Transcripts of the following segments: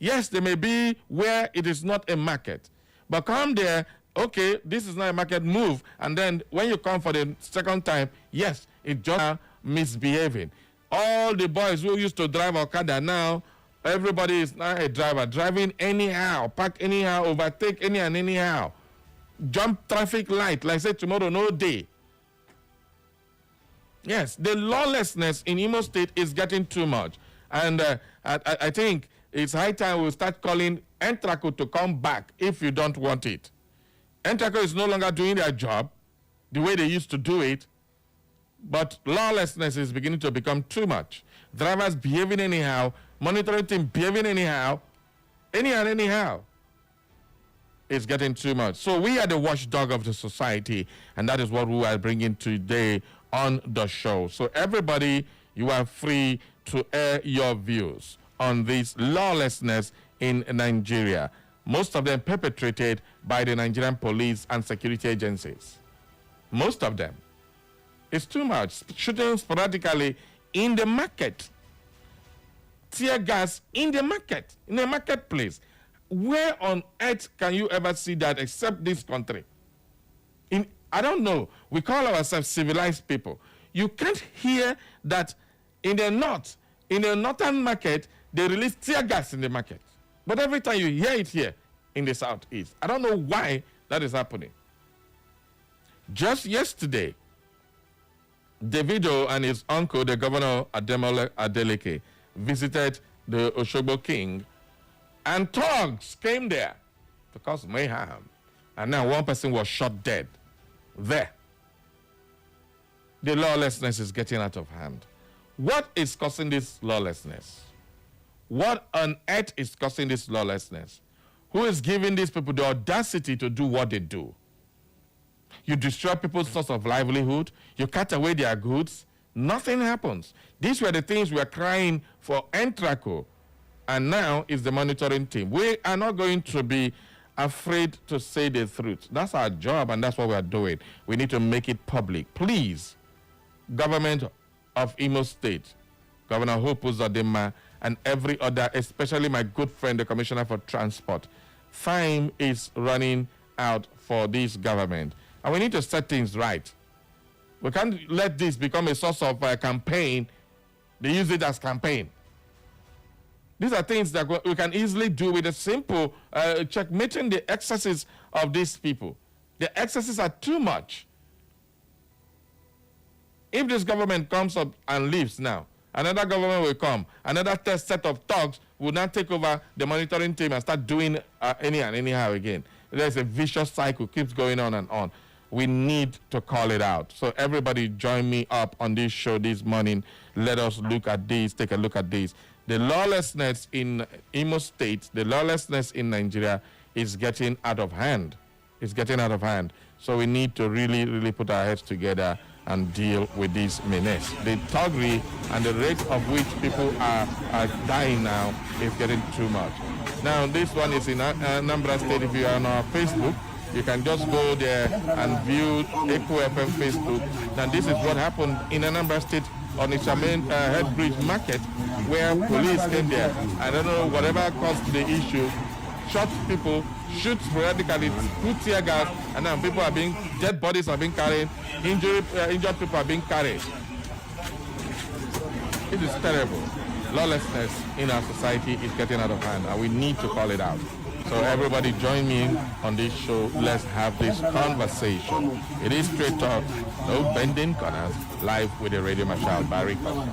Yes, they may be where it is not a market. But come there, okay, this is not a market, move. And then when you come for the second time, yes, it just misbehaving. All the boys who used to drive Okada now, everybody is now a driver, driving anyhow, park anyhow, overtake any and anyhow. Jump traffic light, like say tomorrow, no day. Yes, the lawlessness in Imo State is getting too much. And I think it's high time we start calling Entraco to come back if you don't want it. Entraco is no longer doing their job the way they used to do it, but lawlessness is beginning to become too much. Drivers behaving anyhow, monitoring team behaving anyhow, anyhow. It's getting too much. So we are the watchdog of the society, and that is what we are bringing today on the show. So everybody, you are free to air your views on this lawlessness in Nigeria, most of them perpetrated by the Nigerian police and security agencies. Most of them. It's too much. Shooting sporadically in the market. Tear gas in the market, in the marketplace. Where on earth can you ever see that except this country? I don't know. We call ourselves civilized people. You can't hear that in the north, in the northern market, they release tear gas in the market. But every time you hear it here in the southeast, I don't know why that is happening. Just yesterday, Davido and his uncle, the governor Ademola Adeleke, visited the Osogbo king, and thugs came there to cause mayhem. And now one person was shot dead there. The lawlessness is getting out of hand. What is causing this lawlessness? What on earth is causing this lawlessness? Who is giving these people the audacity to do what they do? You destroy people's source of livelihood. You cut away their goods. Nothing happens. These were the things we were crying for Entraco. And now is the monitoring team. We are not going to be afraid to say the truth. That's our job, and that's what we are doing. We need to make it public. Please, government of Imo State, Governor Hope Uzodinma, and every other, especially my good friend, the Commissioner for Transport, time is running out for this government. And we need to set things right. We can't let this become a source of campaign. They use it as campaign. These are things that we can easily do with a simple checkmating the excesses of these people. The excesses are too much. If this government comes up and leaves now, another government will come. Another test set of thugs will now take over the monitoring team and start doing anyhow again. There's a vicious cycle, keeps going on and on. We need to call it out. So everybody join me up on this show this morning. Let us look at this, take a look at this. The lawlessness in Imo State, the lawlessness in Nigeria is getting out of hand. It's getting out of hand. So we need to really, really put our heads together and deal with this menace. The thuggery and the rate of which people are dying now is getting too much. Now, this one is in Anambra State. If you are on our Facebook, you can just go there and view Echo FM Facebook. And this is what happened in Anambra State on the Charmaine Headbridge Market, where police came there. I don't know, whatever caused the issue, shot people, shoot sporadically, put tear gas, and now people are being, dead bodies are being carried, injured people are being carried. It is terrible. Lawlessness in our society is getting out of hand, and we need to call it out. So everybody join me on this show. Let's have this conversation. It is Straight Talk, no bending corners, live with the Radio Marshal, Barry Costa.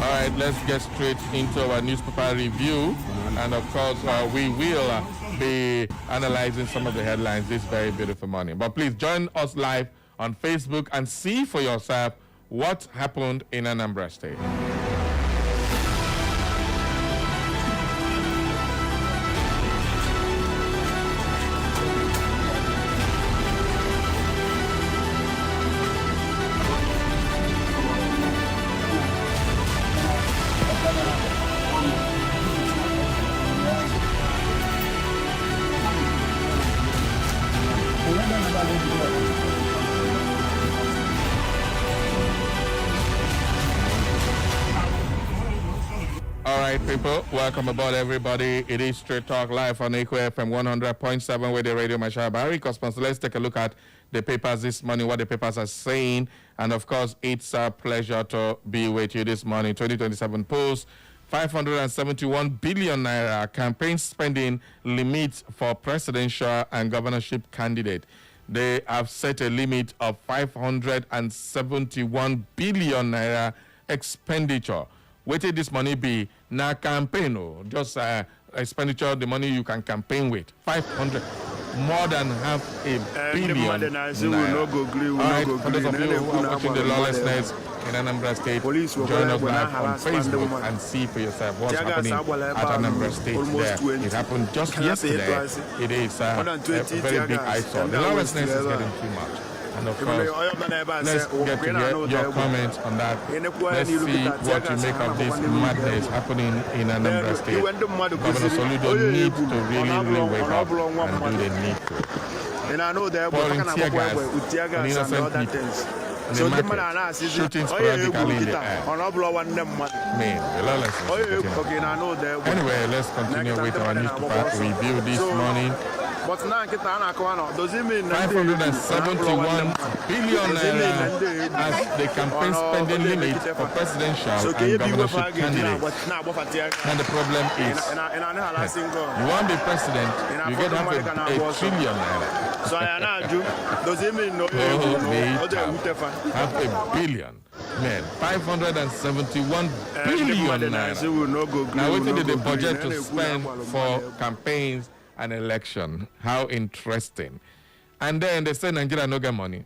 All right, let's get straight into our newspaper review. And of course, we will be analyzing some of the headlines this very beautiful morning. But please join us live on Facebook and see for yourself what happened in Anambra State. right, people. Welcome aboard, everybody. It is Straight Talk live on Echo FM 100.7 with the radio Mashal Barry. Cosmos, let's take a look at the papers this morning, what the papers are saying. And of course, it's a pleasure to be with you this morning. 2027 Post, 571 billion naira campaign spending limit for presidential and governorship candidate. They have set a limit of 571 billion naira expenditure. Where did this money be? Now campaign, just expenditure, the money you can campaign with. 500, more than half a billion naira. All right, for those of you who are watching the lawlessness in Anambra State, join us live on Facebook and see for yourself what's happening at Anambra State there. It happened just yesterday. It is a very big eyesore. The lawlessness is getting too much. And of course, let's get to your comments on that. Let's see what you make of this madness happening in Anambra State. Governor Soludo needs to really wake up and do the needful. Pouring tear gas on innocent people in the market, shooting sporadically in the air. Man, the lawlessness. Anyway, let's continue with our newspaper review this morning. But now, 571 billion naira as the campaign spending limit for presidential and governorship candidates. And the problem is, you want to be president, you get half a trillion naira. So does it mean no? Half a billion. Man, 571 billion naira. Now, what did the budget to spend for campaigns and election? How interesting. And then they say Nigeria no get money.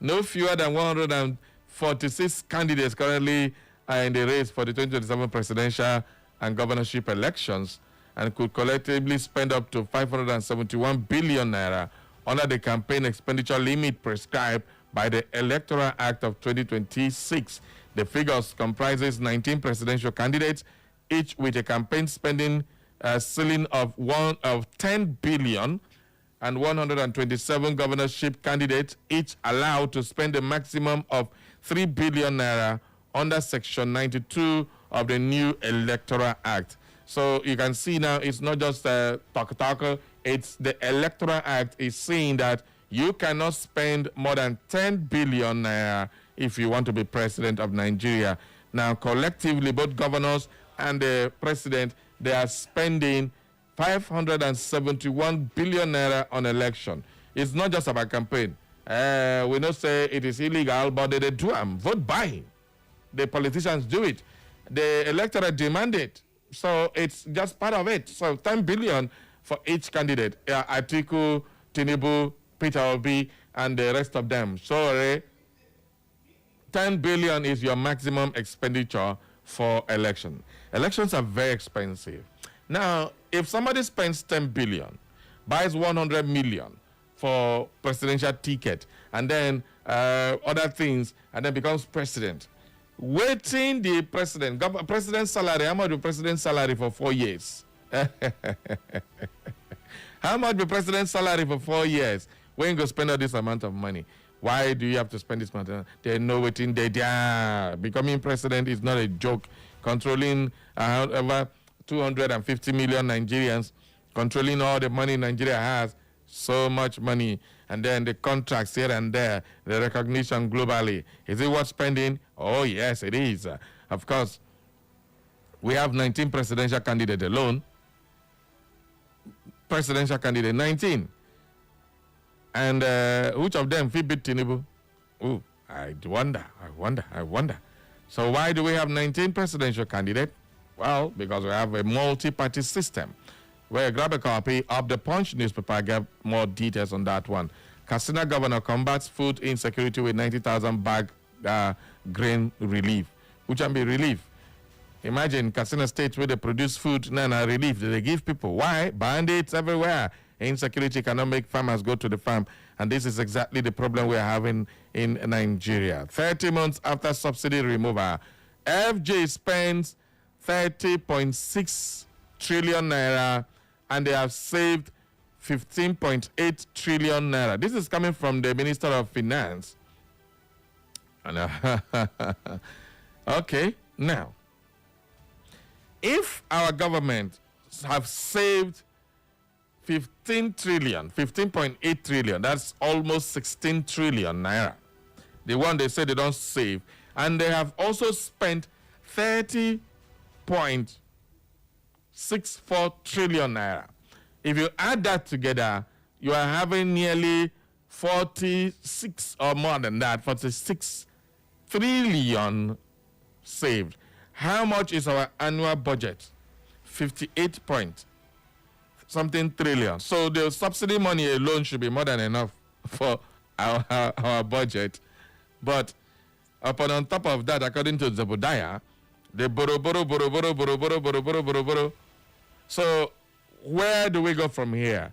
No fewer than 146 candidates currently are in the race for the 2027 presidential and governorship elections and could collectively spend up to 571 billion naira under the campaign expenditure limit prescribed by the Electoral Act of 2026. The figures comprises 19 presidential candidates, each with a campaign spending ceiling of 10 billion, and 127 governorship candidates, each allowed to spend a maximum of 3 billion naira under Section 92 of the new Electoral Act. So you can see now it's not just talk, it's the Electoral Act is saying that you cannot spend more than 10 billion naira if you want to be president of Nigeria. Now, collectively, both governors and the president, they are spending 571 billion naira on election. It's not just about campaign. We don't say it is illegal, but they do vote buying. The politicians do it. The electorate demand it. So it's just part of it. So 10 billion for each candidate. Atiku, TINUBU, Peter Obi, and the rest of them. Sorry, 10 billion is your maximum expenditure for election. Elections are very expensive. Now, if somebody spends 10 billion, buys 100 million for presidential ticket, and then other things, and then becomes president, waiting the president's salary, how much the president's salary for 4 years? How much the president's salary for 4 years? When you go spend all this amount of money? Why do you have to spend this money? They know waiting there. Becoming president is not a joke. Controlling over 250 million Nigerians, controlling all the money Nigeria has, so much money, and then the contracts here and there, the recognition globally. Is it worth spending? Oh, yes, it is. Of course, we have 19 presidential candidates alone. Presidential candidate, 19. And which of them fit beat TINUBU? Oh, I wonder. So why do we have 19 presidential candidates? Well, because we have a multi-party system. Where grab a copy of the Punch newspaper, get more details on that one. Katsina governor combats food insecurity with 90,000 bag grain relief. Which can be relief. Imagine Katsina State where they produce food, relief that they give people. Why? Bandits everywhere. Insecurity cannot make farmers go to the farm. And this is exactly the problem we're having in Nigeria. 30 months after subsidy removal, FJ spends 30.6 trillion naira and they have saved 15.8 trillion naira. This is coming from the Minister of Finance. And, okay, now, If our government have saved 15 trillion, 15.8 trillion, that's almost 16 trillion naira. The one they say they don't save. And they have also spent 30.64 trillion naira. If you add that together, you are having nearly 46 or more than that, 46 trillion saved. How much is our annual budget? 58 point something trillion. So the subsidy money alone should be more than enough for our budget. But on top of that, according to Zebediah, they borrow. So where do we go from here?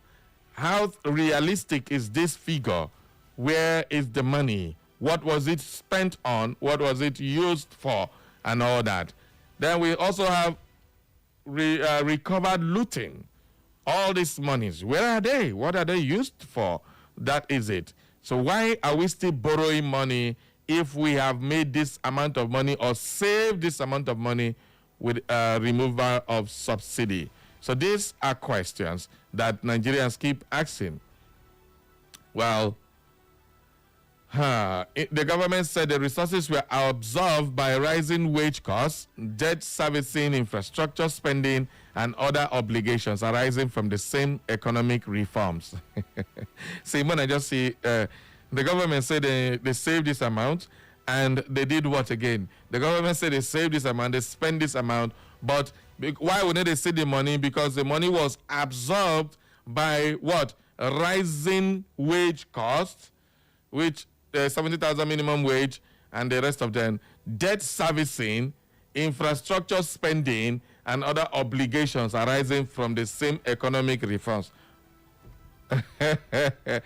How realistic is this figure? Where is the money? What was it spent on? What was it used for? And all that. Then we also have recovered looting. All these monies, where are they? What are they used for? That is it. So why are we still borrowing money if we have made this amount of money or saved this amount of money with removal of subsidy? So these are questions that Nigerians keep asking. Well, the government said the resources were absorbed by rising wage costs, debt servicing, infrastructure spending, and other obligations arising from the same economic reforms. See, when I just see the government said they saved this amount, and they did what again? The government said they saved this amount, they spent this amount, but why wouldn't they see the money? Because the money was absorbed by what? Rising wage costs, which 70,000 minimum wage, and the rest of them, debt servicing, infrastructure spending, and other obligations arising from the same economic reforms. The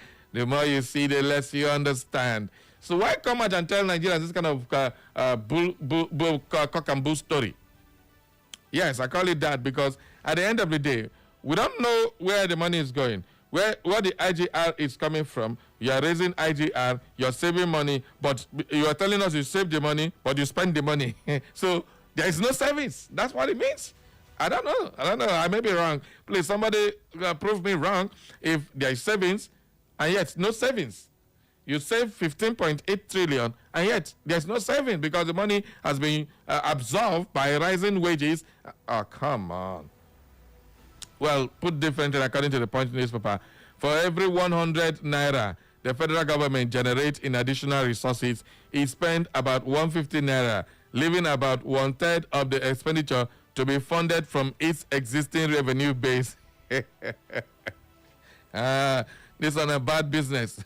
more you see, the less you understand. So why come out and tell Nigerians this kind of cock and bull story? Yes, I call it that because at the end of the day, we don't know where the money is going. Where the IGR is coming from. You are raising IGR, you are saving money, but you are telling us you save the money, but you spend the money. So there is no savings. That's what it means. I don't know. I may be wrong. Please, somebody prove me wrong if there is savings and yet no savings. You save 15.8 trillion and yet there's no savings because the money has been absorbed by rising wages. Oh, come on. Well, put differently, according to the Punch newspaper, for every 100 naira the federal government generates in additional resources, it spends about 150 naira, leaving about 1/3 of the expenditure to be funded from its existing revenue base. This is a bad business.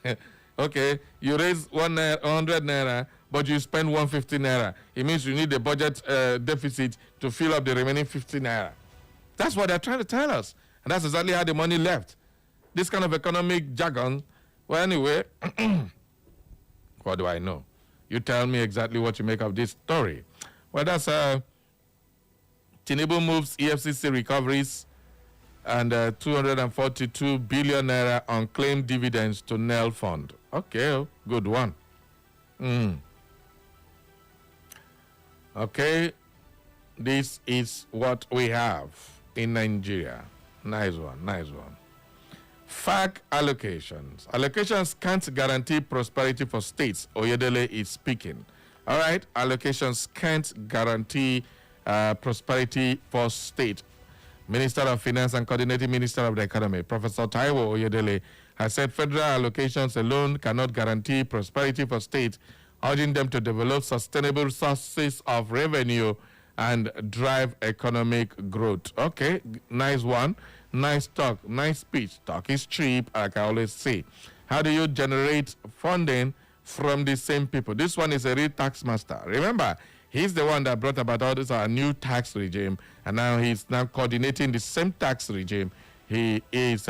Okay, you raise 100 naira, but you spend 150 naira. It means you need the budget deficit to fill up the remaining 50 naira. That's what they're trying to tell us. And that's exactly how the money left. This kind of economic jargon. Well, anyway, what do I know? You tell me exactly what you make of this story. Well, that's TINUBU moves EFCC recoveries and 242 billion naira unclaimed dividends to NEL fund. Okay, good one. Okay, this is what we have in Nigeria. Nice one. FAC allocations. Allocations can't guarantee prosperity for states. Oyedele is speaking. All right, allocations can't guarantee prosperity for state. Minister of Finance and Coordinating Minister of the Economy, Professor Taiwo Oyedele, has said federal allocations alone cannot guarantee prosperity for states, urging them to develop sustainable sources of revenue and drive economic growth. Okay, nice one. Nice talk, nice speech. Talk is cheap, like I always say. How do you generate funding from the same people? This one is a real tax master. Remember, he's the one that brought about all this new tax regime, and now he's now coordinating the same tax regime he is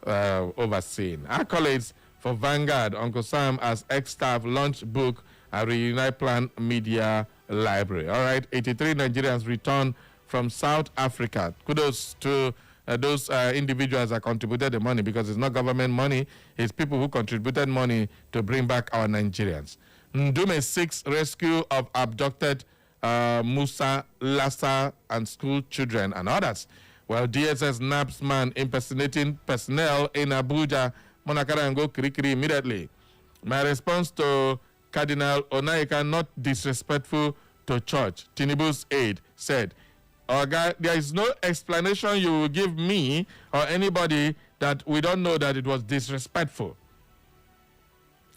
overseeing. Accolades for Vanguard. Uncle Sam as ex-staff launch book at Reunite Plan Media Library. All right, 83 Nigerians returned from South Africa. Kudos to those individuals that contributed the money, because it's not government money, it's people who contributed money to bring back our Nigerians. Ndume 6 rescue of abducted Musa, Lassa, and school children and others. Well, DSS naps man impersonating personnel in Abuja. Monakara and go kirikiri immediately. My response to Cardinal Onaika, not disrespectful to church. Tinubu's aide said, Oga, there is no explanation you will give me or anybody that we don't know that it was disrespectful.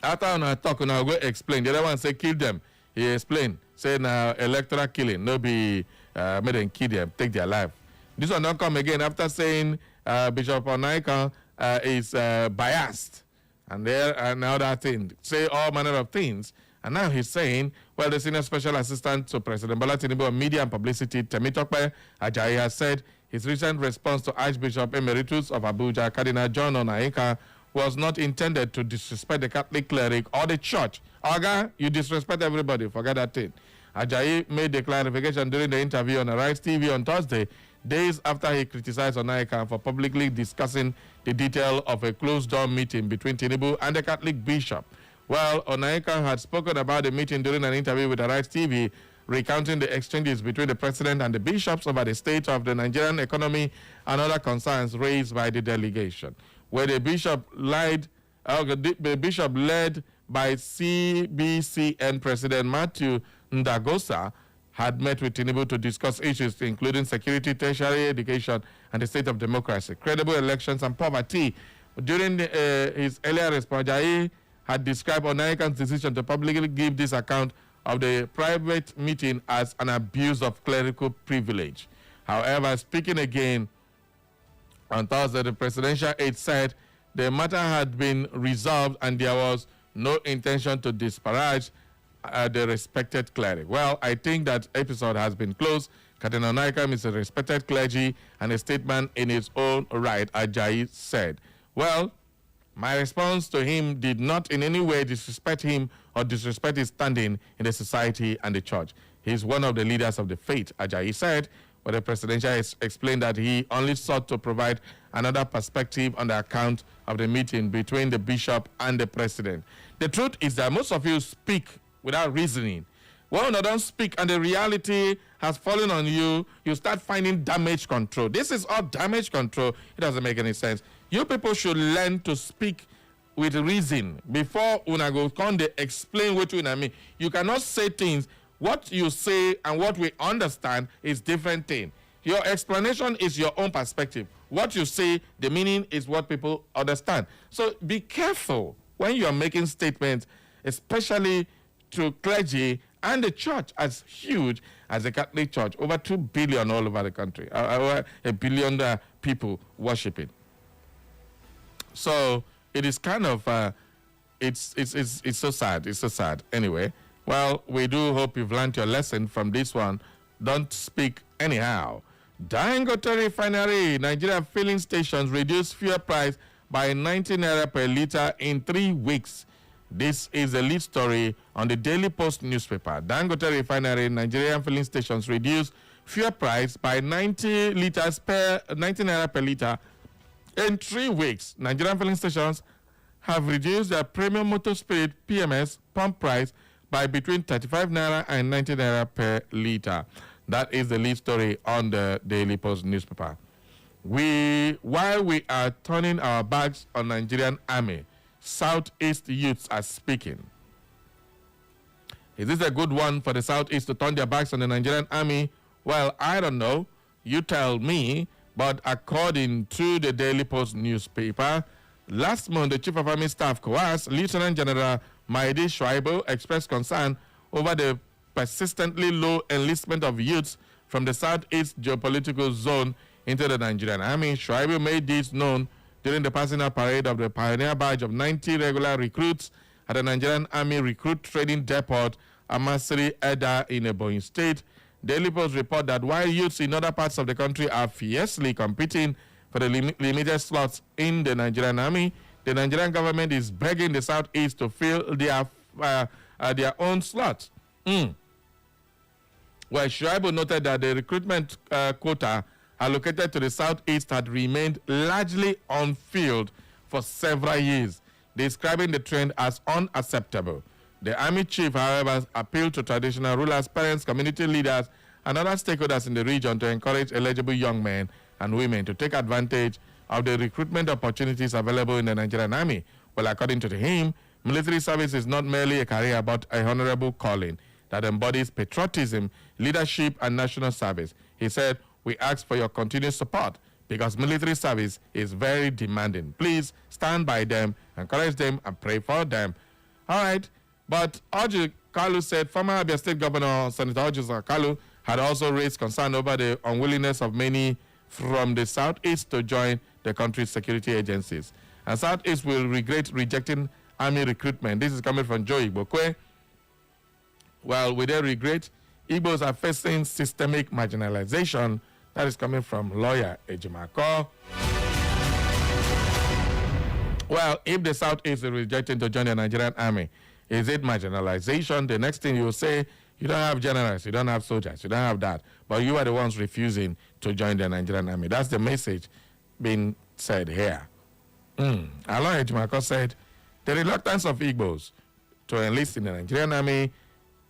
After I talk, I'll go explain. The other one say kill them. He explained, say now electoral killing, no be made them kill them, take their life. This one not come again after saying Bishop Onaika is biased and there and other things, say all manner of things. And now he's saying, well, the senior special assistant to President Bola Tinubu on media and publicity, Temitope Ajayi, has said his recent response to Archbishop Emeritus of Abuja, Cardinal John Onaika, was not intended to disrespect the Catholic cleric or the church. Oga, you disrespect everybody, forget that thing. Ajayi made the clarification during the interview on Arise TV on Thursday, days after he criticized Onaika for publicly discussing the detail of a closed-door meeting between Tinubu and the Catholic bishop. Well, Onaika had spoken about the meeting during an interview with Arise TV, recounting the exchanges between the president and the bishops over the state of the Nigerian economy and other concerns raised by the delegation, where the bishop led by CBCN President Matthew Ndagosa had met with Tinubu to discuss issues including security, tertiary education, and the state of democracy, credible elections, and poverty. During his earlier response, Ajayi had described Onaika's decision to publicly give this account of the private meeting as an abuse of clerical privilege. However, speaking again on Thursday, the presidential aide said the matter had been resolved and there was no intention to disparage the respected cleric. Well, I think that episode has been closed. Cardinal Onaika is a respected clergy and a statesman in his own right, Ajayi said. Well, my response to him did not in any way disrespect him or disrespect his standing in the society and the church. He is one of the leaders of the faith, Ajayi said, but the presidential explained that he only sought to provide another perspective on the account of the meeting between the bishop and the president. The truth is that most of you speak without reasoning. When you don't speak and the reality has fallen on you, you start finding damage control. This is all damage control. It doesn't make any sense. You people should learn to speak with reason before una go come dey explain what you mean. You cannot say things. What you say and what we understand is different thing. Your explanation is your own perspective. What you say, the meaning is what people understand. So be careful when you are making statements, especially to clergy and the church as huge as the Catholic Church, over 2 billion all over the country, over 1 billion people worshiping. So it is kind of, it's so sad. It's so sad. Anyway, well, we do hope you've learned your lesson from this one. Don't speak anyhow. Dangote Refinery, Nigeria filling stations reduce fuel price by 90 naira per liter in 3 weeks. This is a lead story on the Daily Post newspaper. Dangote Refinery, Nigerian filling stations reduce fuel price by 90 naira per liter in 3 weeks. Nigerian filling stations have reduced their premium motor spirit PMS pump price by between 35 naira and 90 naira per liter. That is the lead story on the Daily Post newspaper. While we are turning our backs on Nigerian army, Southeast youths are speaking. Is this a good one for the Southeast to turn their backs on the Nigerian army? Well, I don't know. You tell me. But according to the Daily Post newspaper, last month the Chief of Army Staff COAS, Lieutenant General Maidi Shuaibu, expressed concern over the persistently low enlistment of youths from the Southeast geopolitical zone into the Nigerian army. Shuaibu made this known during the passing out parade of the Pioneer Badge of 90 regular recruits at the Nigerian Army Recruit Training Depot, Amasiri Eda in Ebonyi State. Daily Post report that while youths in other parts of the country are fiercely competing for the limited slots in the Nigerian army, the Nigerian government is begging the Southeast to fill their own slots. Well, Shuaibu noted that the recruitment quota allocated to the Southeast had remained largely unfilled for several years, describing the trend as unacceptable. The Army chief, however, appealed to traditional rulers, parents, community leaders, and other stakeholders in the region to encourage eligible young men and women to take advantage of the recruitment opportunities available in the Nigerian Army. Well, according to him, military service is not merely a career but a honorable calling that embodies patriotism, leadership, and national service. He said, "We ask for your continued support because military service is very demanding. Please stand by them, encourage them, and pray for them." All right. But Orji Kalu said former Abia State Governor Senator Orji Kalu had also raised concern over the unwillingness of many from the Southeast to join the country's security agencies. And Southeast will regret rejecting Army recruitment. This is coming from Joe Igbokwe. Well, with their regret, Igbos are facing systemic marginalization. That is coming from lawyer Ejimako. Well, if the Southeast is rejecting to join the Nigerian Army, is it marginalization? The next thing you will say, you don't have generals, you don't have soldiers, you don't have that, but you are the ones refusing to join the Nigerian Army. That's the message being said here. Alon Ejimako said, the reluctance of Igbos to enlist in the Nigerian Army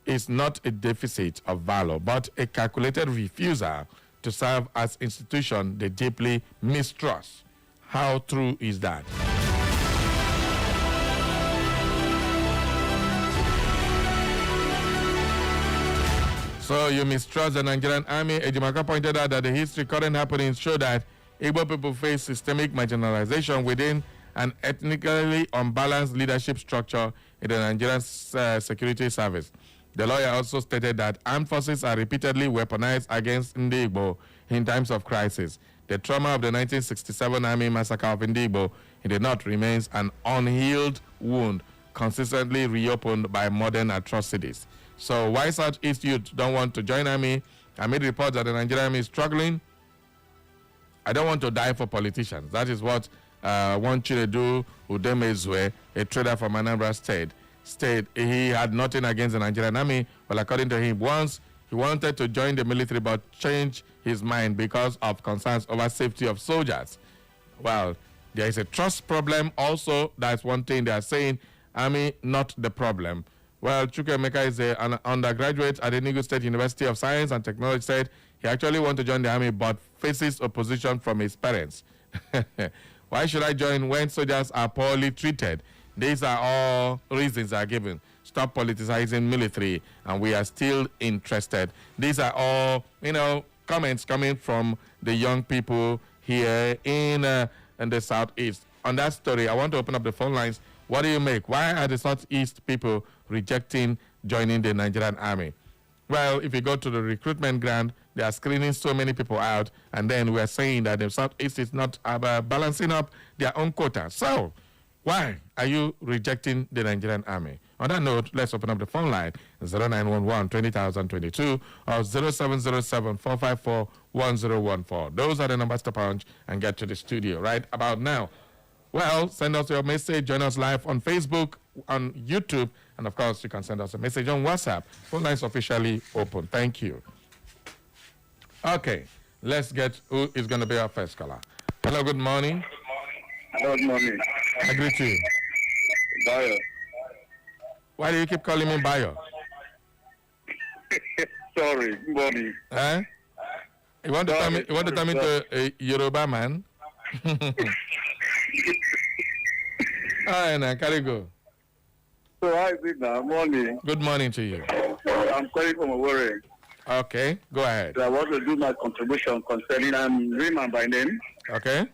is not a deficit of valor, but a calculated refusal to serve as institution they deeply mistrust. How true is that? So you mistrust the Nigerian Army. Ejimaka pointed out that the history current happenings show that Igbo people face systemic marginalization within an ethnically unbalanced leadership structure in the Nigerian security service. The lawyer also stated that armed forces are repeatedly weaponized against Igbo in times of crisis. The trauma of the 1967 Army massacre of Igbo in the north remains an unhealed wound, consistently reopened by modern atrocities. So why Southeast youth don't want to join Army? I made reports that the Nigerian Army is struggling. I don't want to die for politicians. That is what one Chinedu Udemezwe, a trader from Anambra State, he had nothing against the Nigerian Army. Well, according to him, once he wanted to join the military but changed his mind because of concerns over safety of soldiers. Well, there is a trust problem also. That's one thing they are saying. Army, not the problem. Well, Chukwuemeka is an undergraduate at the Enugu State University of Science and Technology, said he actually wants to join the Army but faces opposition from his parents. Why should I join when soldiers are poorly treated? These are all reasons that are given. Stop politicizing military, and we are still interested. These are all, comments coming from the young people here in the Southeast. On that story, I want to open up the phone lines. What do you make? Why are the Southeast people rejecting joining the Nigerian Army? Well, if you go to the recruitment ground, they are screening so many people out, and then we are saying that the Southeast is not balancing up their own quota. So, why are you rejecting the Nigerian Army? On that note, let's open up the phone line, 0911-20022 or 0707-454-1014. Those are the numbers to punch and get to the studio right about now. Well, send us your message. Join us live on Facebook, on YouTube, and of course, you can send us a message on WhatsApp. Phone lines officially open. Thank you. Okay, let's get who is going to be our first caller. Hello, good morning. Hello, good morning. I greet you. Bayo. Why do you keep calling me Bayo? Sorry, good morning. Eh? You want to turn me to a Yoruba man? All right, now, carry go. So how is it now? Morning. Good morning to you. I'm calling from Owerri. Okay, go ahead. So I want to do my contribution concerning, I'm Raymond by name. Okay.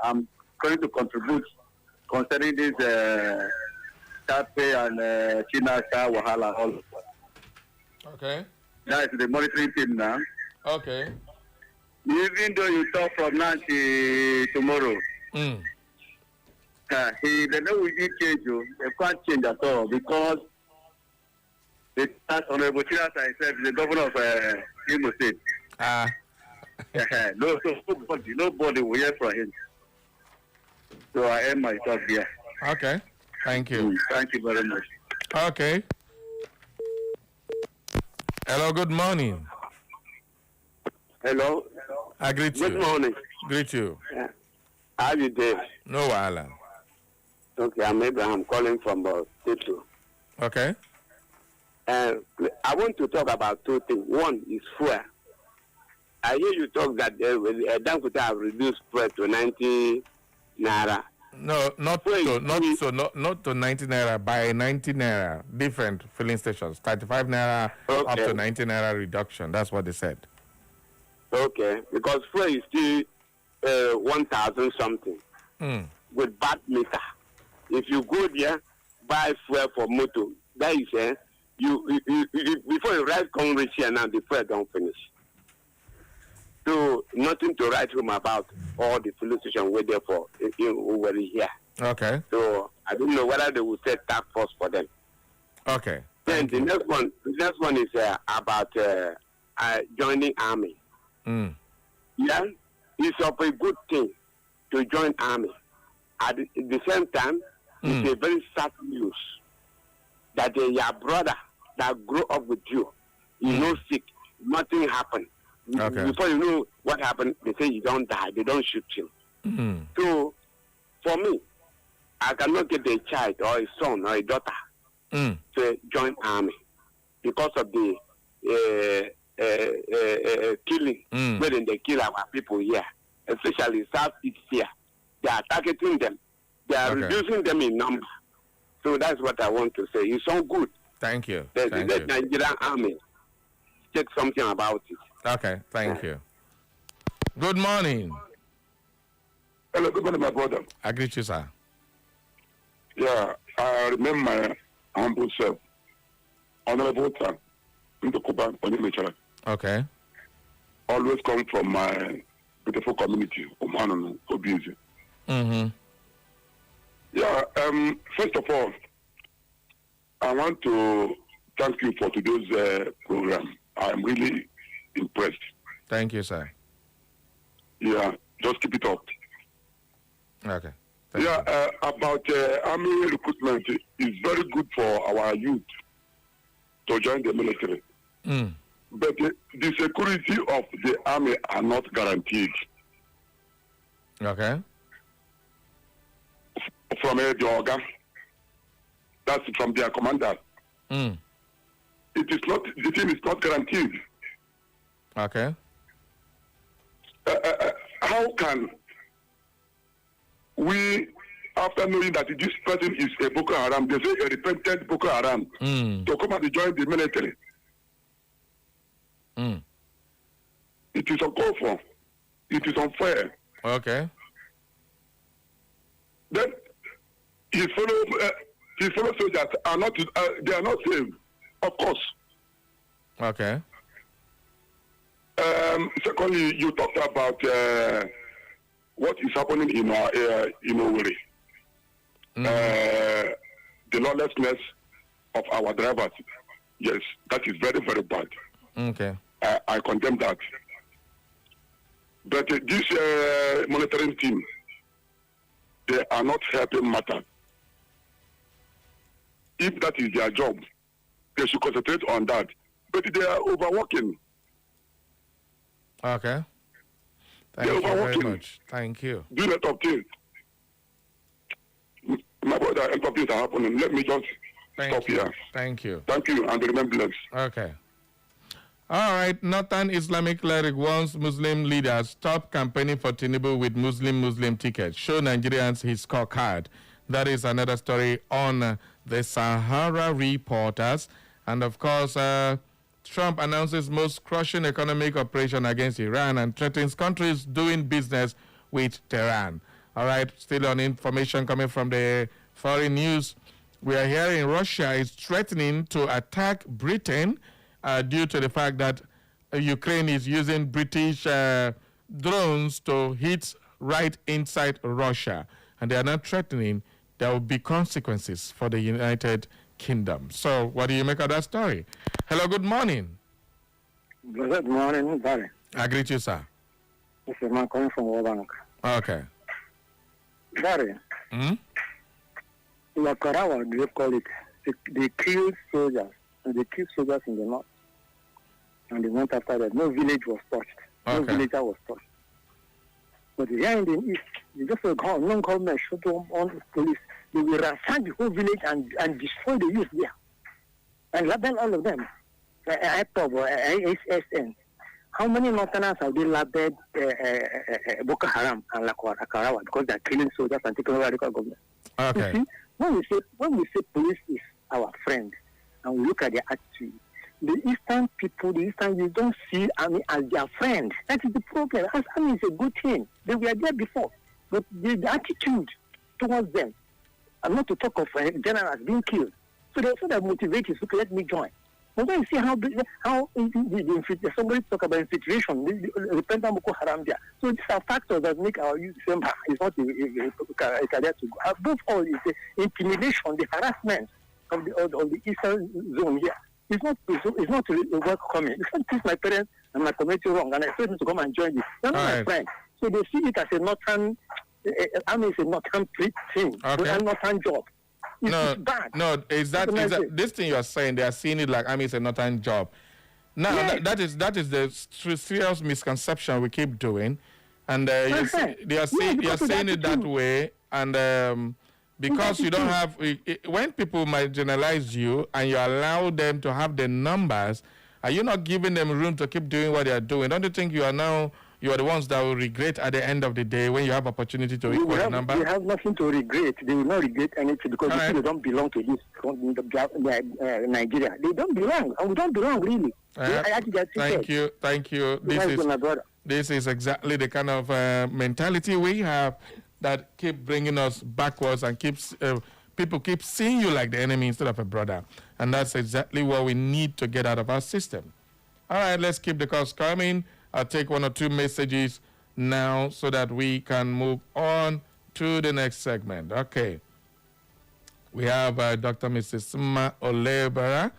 I'm going to contribute concerning this Tape and Chinasa Wahala. All. Okay. That is the monitoring team now. Okay. Even though you talk from now to tomorrow, they know we did change you. They can't change at all because the Honorable Chinasa himself is the governor of Imo State. No, so nobody will hear from him. So I end my talk here. Okay. Thank you. Thank you very much. Okay. Hello, good morning. Hello. I greet you. Good morning. Greet you. Yeah. How you doing? No wahala. Okay, I'm Abraham calling from Titu. Okay. I want to talk about two things. One is fuel. I hear you talk that Dangote have reduced fuel to 90 naira. No, not to 90 naira, by 90 naira. Different filling stations, 35 naira up to 90 naira reduction. That's what they said. Okay, because fuel is still 1,000 something with bad meter. If you go there, buy fuel for motor, that is you before you ride come reach here now, the fuel don't finish. So nothing to write home about all the filling station wait there for over here. Okay. So I don't know whether they will set task force for them. Okay. Then the next one is about joining army. Yeah, it's a good thing to join army. At the same time, it's a very sad news that your brother that grew up with you, you know, sick, nothing happened. Okay. Before you know what happened, they say you don't die, they don't shoot you. So, for me, I cannot get a child or a son or a daughter to join army because of the killing, when they kill our people here, especially Southeast here. They are targeting them. They are reducing them in number. So that's what I want to say. It's so good. Thank you. The Nigerian army check something about it. Okay, thank you. Good morning. Hello, good morning, my brother. I greet you, sir. Yeah, I remember my humble self. Honorable Tan, in the Kuban, on Okay. always come from my beautiful community, Omano, Obizi. Yeah, first of all, I want to thank you for today's program. I'm really impressed. Thank you, sir. Yeah, just keep it up. Okay. About army recruitment, it's very good for our youth to join the military. But the security of the army are not guaranteed. Okay. From the organ, that's from their commander. It is not, the thing is not guaranteed. Okay. How can we, after knowing that this person is a Boko Haram, they say a repentant Boko Haram, to come and join the military? It is uncalled for. It is unfair. Okay. Then his fellow soldiers are not, they are not saved, of course. Okay. Secondly, you talked about what is happening in our Owerri. The lawlessness of our drivers. Yes, that is very, very bad. Okay. I condemn that. But this monitoring team, they are not helping matters. If that is their job, they should concentrate on that. But they are overworking. Okay. Thank you very much. Thank you. Do a lot of things. My brother, a lot of things are happening. Let me just stop here. Thank you. Thank you, and remember blessed. Okay. All right. Northern Islamic cleric wants Muslim leaders stop campaigning for TINUBU with Muslim tickets. Show Nigerians his scorecard. That is another story on the Sahara Reporters. And of course, Trump announces most crushing economic operation against Iran and threatens countries doing business with Tehran. All right, still on information coming from the foreign news. We are hearing Russia is threatening to attack Britain due to the fact that Ukraine is using British drones to hit right inside Russia. And they are not threatening there will be consequences for the United Kingdom. So what do you make of that story? Hello, good morning. Good morning, Barry. I greet you, sir. This is man calling from World Bank. Okay. Barry, Wakarawa, do you call it? They killed soldiers, and they killed soldiers in the north. And they went after that. No village was touched. No villager was touched. But here in the east, they just a non-government shoot on police. They will ransack the whole village and destroy the youth there. and label all of them. IPOB or ISSN. How many Northerners have they labeled Boko Haram and Akarawa because they're killing soldiers and taking over local government? Okay. You see, when we say police is our friend, and we look at their attitude, the Eastern people, you don't see army as their friend. That is the problem. As army is a good thing. They were there before, but the attitude towards them, and not to talk of generals being killed. So they motivate you. So let me join. But when you see how somebody talk about infiltration, the Boko Haram there. So these are factors that make our youth say, it's not a career to go. Above all, is the intimidation, the harassment of the eastern zone here. It's not welcoming. You can't teach my parents and my community wrong, and I expect them to come and join you. They're not my friends. So they see it as a northern, army is a northern thing, a northern job. It's bad. No, is that this thing you are saying? They are seeing it like army is a northern job. Now that is the serious misconception we keep doing, and they are saying it that way, and because you don't have when people marginalize you and you allow them to have the numbers, are you not giving them room to keep doing what they are doing? Don't you think you are the ones that will regret at the end of the day when you have opportunity to equal the number? They have nothing to regret. They will not regret anything because they don't belong to this Nigeria. They don't belong, and we don't belong really. Thank you. This is exactly the kind of mentality we have that keep bringing us backwards and people keep seeing you like the enemy instead of a brother. And that's exactly what we need to get out of our system. All right, let's keep the calls coming. I'll take one or two messages now so that we can move on to the next segment. Okay. We have Dr. Mrs. Sima Olebara.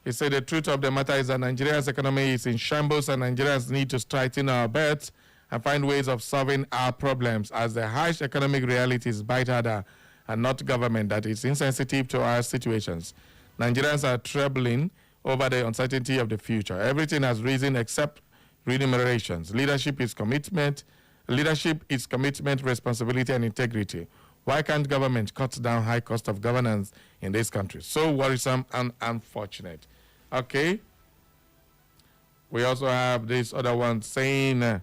He said the truth of the matter is that Nigeria's economy is in shambles and Nigerians need to straighten our bets and find ways of solving our problems as the harsh economic realities bite harder and not government that is insensitive to our situations. Nigerians are trembling over the uncertainty of the future. Everything has risen except remunerations. Leadership is commitment, responsibility, and integrity. Why can't government cut down high cost of governance in this country? So worrisome and unfortunate. Okay. We also have this other one saying,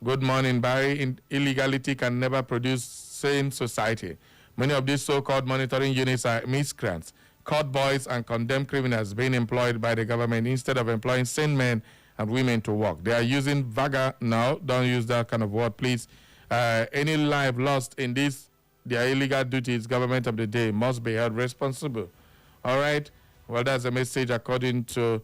good morning, Barry. Illegality can never produce sane society. Many of these so-called monitoring units are miscreants, caught boys and condemned criminals being employed by the government instead of employing sane men and women to work. They are using VAGA now. Don't use that kind of word, please. Any life lost in their illegal duties, government of the day must be held responsible. All right? Well, that's a message according to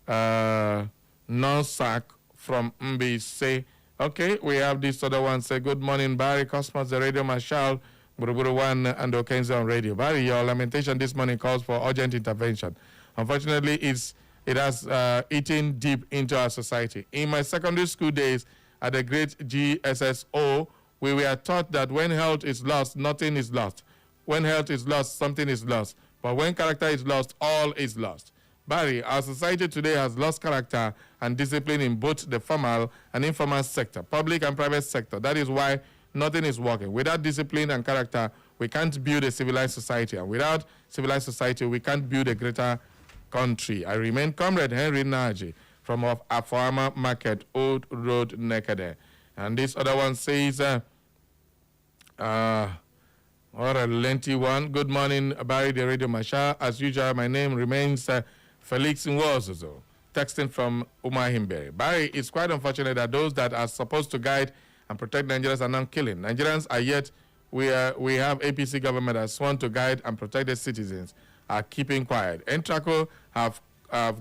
NONSAC from MBC. Okay, we have this other one. Say, good morning, Barry Cosmos, the Radio Marshal, Buruburu 1 and Okenzo on radio. Barry, your lamentation this morning calls for urgent intervention. Unfortunately, it has eaten deep into our society. In my secondary school days at the great GSSO, we were taught that when health is lost, nothing is lost. When health is lost, something is lost. But when character is lost, all is lost. Barry, our society today has lost character and discipline in both the formal and informal sector, public and private sector. That is why nothing is working. Without discipline and character, we can't build a civilized society. And without civilized society, we can't build a greater country. I remain Comrade Henry Naji from Afama Market, Old Road, Nekede. And this other one says, what a lengthy one. Good morning, Barry, the Radio Marshal. As usual, my name remains Felix Nwozozo, texting from Umahimbe. Barry, it's quite unfortunate that those that are supposed to guide and protect Nigerians are now killing. Nigerians are yet, we have APC government that sworn to guide and protect the citizens, are keeping quiet. Entraco have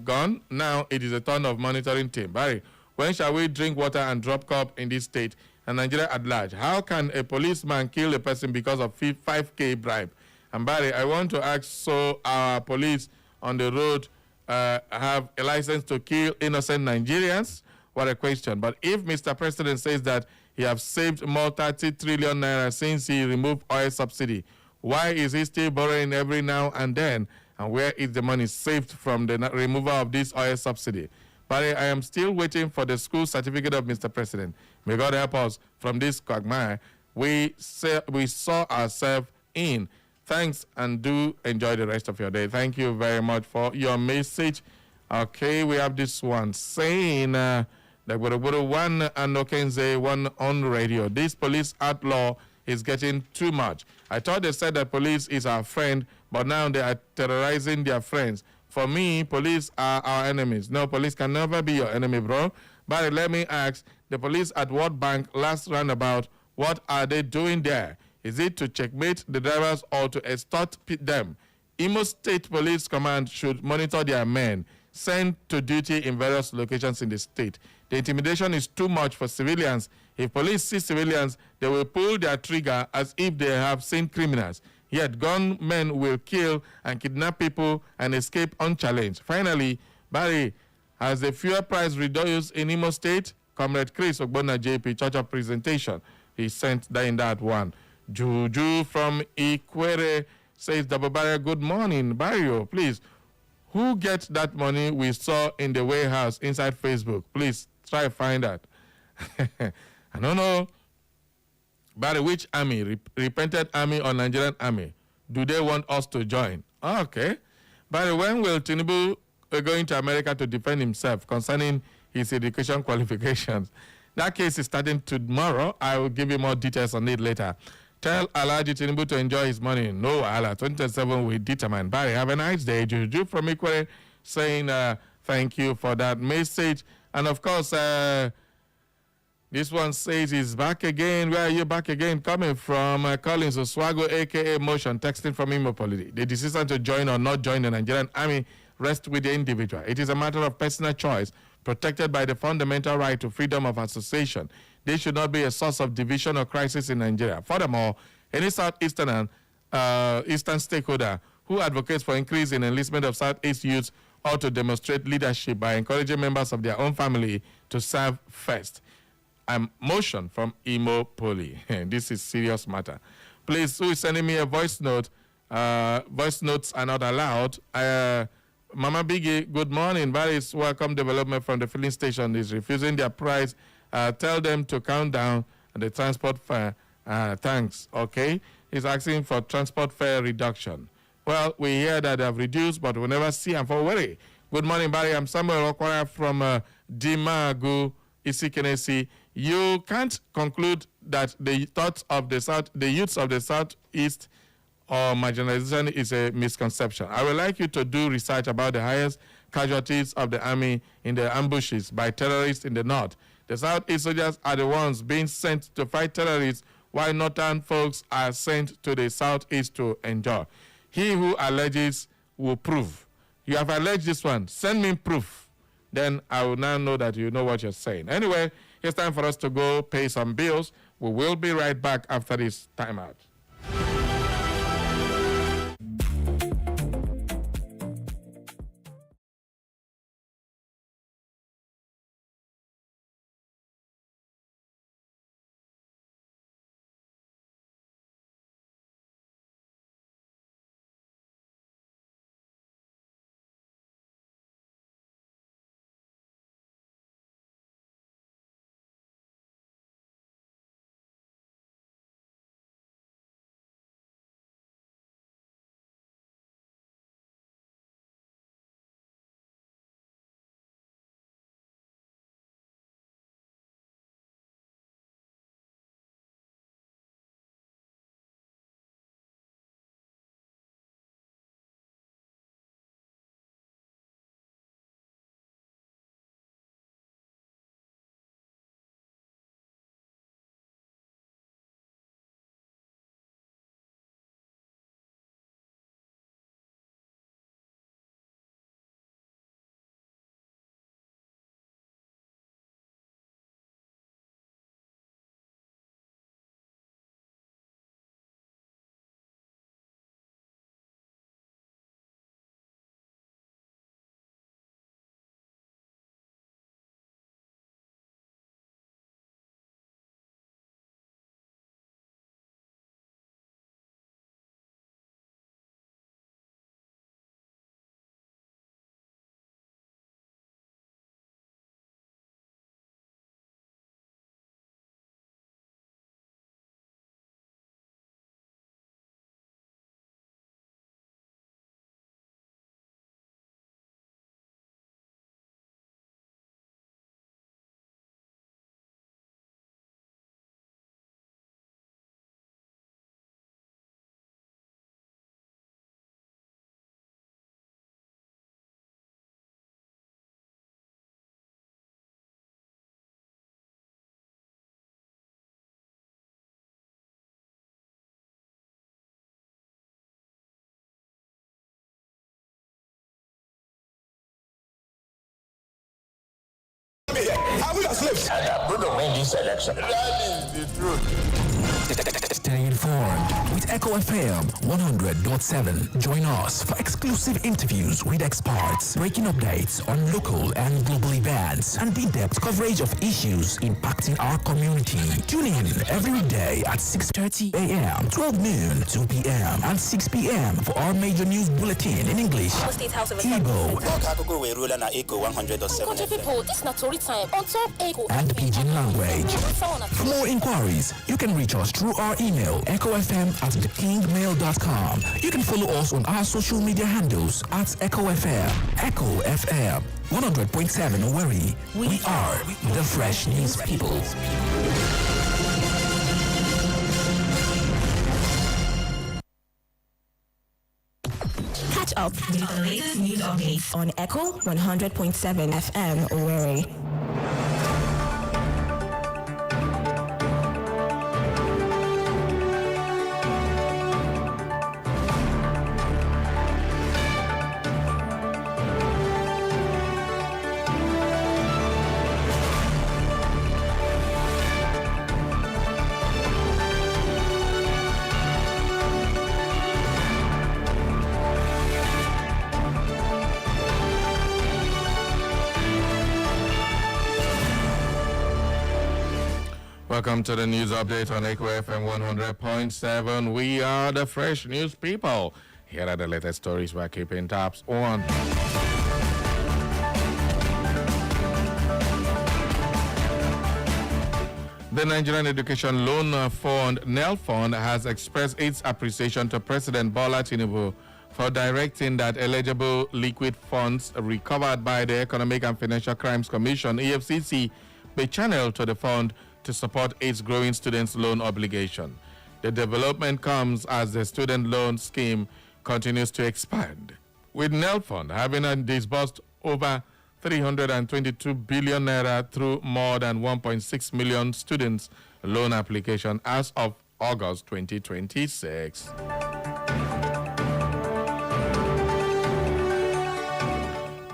gone. Now it is a turn of monitoring team. Barry, when shall we drink water and drop cup in this state and Nigeria at large? How can a policeman kill a person because of 5K bribe? And Barry, I want to ask, so our police on the road have a license to kill innocent Nigerians? What a question. But if Mr. President says that he has saved more 30 trillion naira since he removed oil subsidy, why is he still borrowing every now and then? And where is the money saved from the removal of this oil subsidy? But I am still waiting for the school certificate of Mr. President. May God help us from this quagmire we saw ourselves in. Thanks, and do enjoy the rest of your day. Thank you very much for your message. Okay, we have this one saying that one and Okenze one on radio. This police outlaw is getting too much. I thought they said that police is our friend, but now they are terrorizing their friends. For me, police are our enemies. No, police can never be your enemy, bro. But let me ask, the police at World Bank last roundabout, what are they doing there? Is it to checkmate the drivers or to extort them? Imo State Police Command should monitor their men sent to duty in various locations in the state. The intimidation is too much for civilians. If police see civilians, they will pull their trigger as if they have seen criminals. Yet gunmen will kill and kidnap people and escape unchallenged. Finally, Barry, has the fuel price reduced in Imo State? Comrade Chris Ogbonna JP, Church of Presentation. He sent that in that one. Juju from Ikwere says, Double Barrier, good morning. Barrio, please, who gets that money we saw in the warehouse inside Facebook? Please try to find that. I don't know. Barry, which army? Repented army or Nigerian army? Do they want us to join? Okay. Barry, when will TINUBU going to America to defend himself concerning his education qualifications? That case is starting tomorrow. I will give you more details on it later. Tell Alhaji TINUBU to enjoy his money. No, Allah. 27 will determine. Barry, have a nice day. Juju from Ikwere saying thank you for that message. And of course, this one says he's back again. Where are you back again? Coming from Collins Oswago, a.k.a. Motion, texting from Imopoli. The decision to join or not join the Nigerian army rests with the individual. It is a matter of personal choice, protected by the fundamental right to freedom of association. They should not be a source of division or crisis in Nigeria. Furthermore, any Southeastern Eastern stakeholder who advocates for increase in enlistment of Southeast youths ought to demonstrate leadership by encouraging members of their own family to serve first. I'm Motion from Imo Poly. This is serious matter. Please, who is sending me a voice note? Voice notes are not allowed. Mama Biggie, good morning. Barry's welcome development from the filling station is refusing their price. Tell them to count down the transport fare. Thanks. Okay. He's asking for transport fare reduction. Well, we hear that they have reduced, but we never see them for worry. Good morning, Barry. I'm Samuel Okwara from Dimagu, Isikenesi. You can't conclude that the thoughts of the youths of the Southeast or marginalization is a misconception. I would like you to do research about the highest casualties of the army in the ambushes by terrorists in the north. The Southeast soldiers are the ones being sent to fight terrorists, while northern folks are sent to the Southeast to enjoy. He who alleges will prove. You have alleged this one. Send me proof. Then I will now know that you know what you're saying. Anyway, it's time for us to go pay some bills. We will be right back after this timeout. selection. That is the truth. Stay informed with Echo FM 100.7. Join us for exclusive interviews with experts, breaking updates on local and global events, and in-depth coverage of issues impacting our community. Tune in every day at 6:30 a.m., 12 noon, 2 p.m., and 6 p.m. for our major news bulletin in English, Igbo, Country people, this is not story time on top Echo and Pidgin language. For more inquiries, you can reach us through our email, echofm@thekingmail.com. You can follow us on our social media handles at Echo FM. Echo FM 100.7 Owerri. We are the Fresh News People. Catch up with the latest news updates on Echo 100.7 FM Owerri. Welcome to the news update on Echo FM 100.7. We are the Fresh News People. Here are the latest stories we're keeping tabs on. The Nigerian Education Loan Fund, NEL Fund, has expressed its appreciation to President Bola Tinubu for directing that eligible liquid funds recovered by the Economic and Financial Crimes Commission, EFCC, be channeled to the fund to support its growing students' loan obligation. The development comes as the student loan scheme continues to expand, with NEL Fund having disbursed over 322 billion naira through more than 1.6 million students' loan application as of August 2026.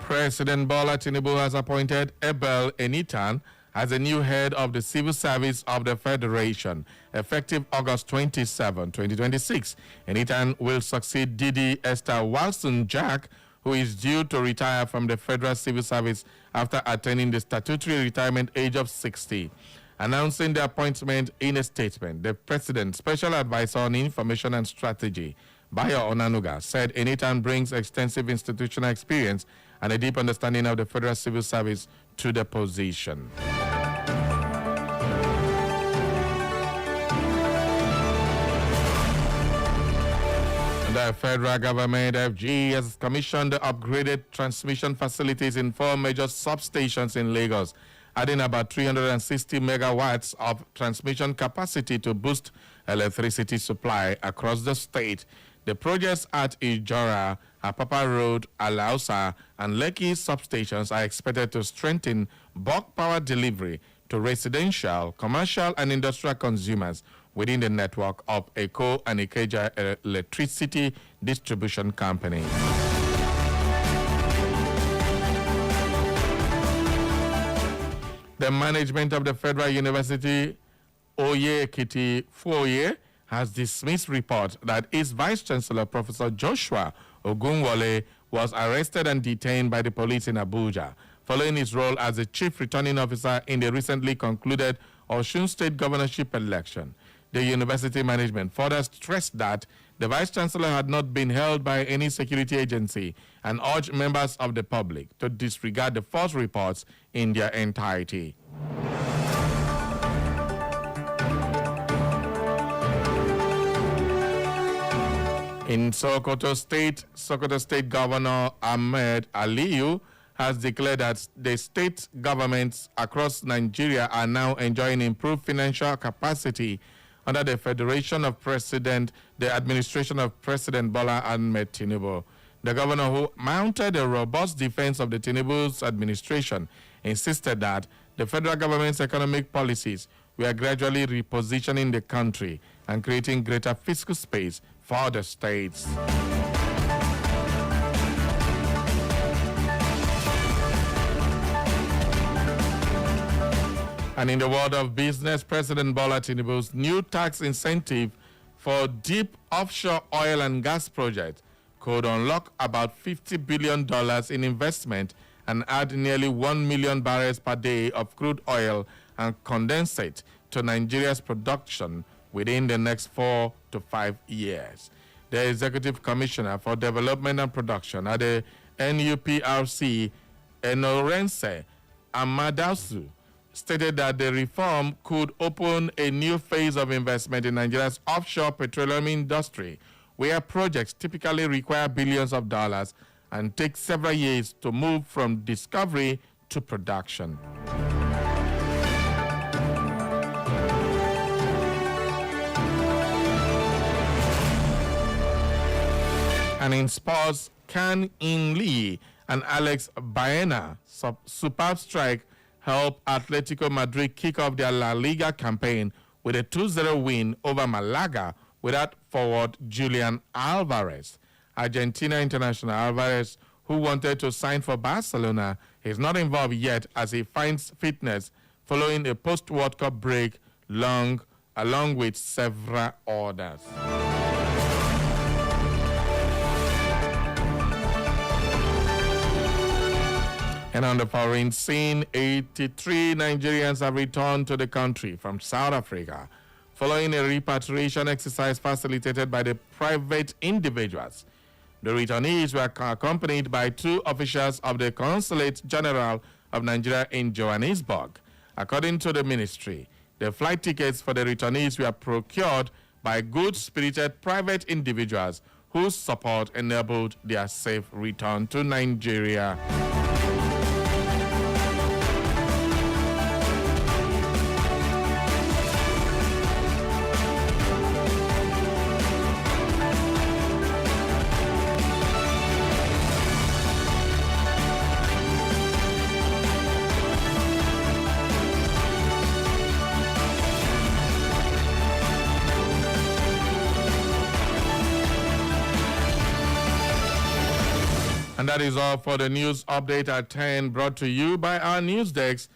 President Bola Tinubu has appointed Abel Enitan as the new head of the Civil Service of the Federation, effective August 27, 2026. Enitan will succeed Didi Esther Walson Jack, who is due to retire from the Federal Civil Service after attaining the statutory retirement age of 60. Announcing the appointment in a statement, the President's Special Advisor on Information and Strategy, Bayo Onanuga, said Enitan brings extensive institutional experience and a deep understanding of the Federal Civil Service to the position. The federal government, FG, has commissioned upgraded transmission facilities in 4 major substations in Lagos, adding about 360 megawatts of transmission capacity to boost electricity supply across the state. The projects at Ijora, Apapa Road, Alausa, and Lekki substations are expected to strengthen bulk power delivery to residential, commercial, and industrial consumers within the network of Eko and Ikeja Electricity Distribution Company. The management of the Federal University Oye Ekiti Fuoye has dismissed reports that its Vice-Chancellor, Professor Joshua Ogunwole, was arrested and detained by the police in Abuja following his role as the chief returning officer in the recently concluded Osun State governorship election. The university management further stressed that the Vice-Chancellor had not been held by any security agency and urged members of the public to disregard the false reports in their entirety. In Sokoto State Governor Ahmed Aliyu has declared that the state governments across Nigeria are now enjoying improved financial capacity under the the administration of President Bola Ahmed Tinubu. The governor, who mounted a robust defense of the Tinubu's administration, insisted that the federal government's economic policies were gradually repositioning the country and creating greater fiscal space for the states. And in the world of business, President Bola Tinubu's new tax incentive for deep offshore oil and gas projects could unlock about $50 billion in investment and add nearly 1 million barrels per day of crude oil and condensate to Nigeria's production within the next 4 to 5 years. The Executive Commissioner for Development and Production at the NUPRC, Enorense Amadausu, stated that the reform could open a new phase of investment in Nigeria's offshore petroleum industry, where projects typically require billions of dollars and take several years to move from discovery to production. And in sports, Kan In Lee and Alex Baena superb strike helped Atletico Madrid kick off their La Liga campaign with a 2-0 win over Malaga without forward Julian Alvarez. Argentina international Alvarez, who wanted to sign for Barcelona, is not involved yet as he finds fitness following a post-World Cup break along with several others. And on the foreign scene, 83 Nigerians have returned to the country from South Africa following a repatriation exercise facilitated by the private individuals. The returnees were accompanied by 2 officials of the Consulate General of Nigeria in Johannesburg. According to the ministry, the flight tickets for the returnees were procured by good-spirited private individuals whose support enabled their safe return to Nigeria. And that is all for the news update at 10, brought to you by our news desk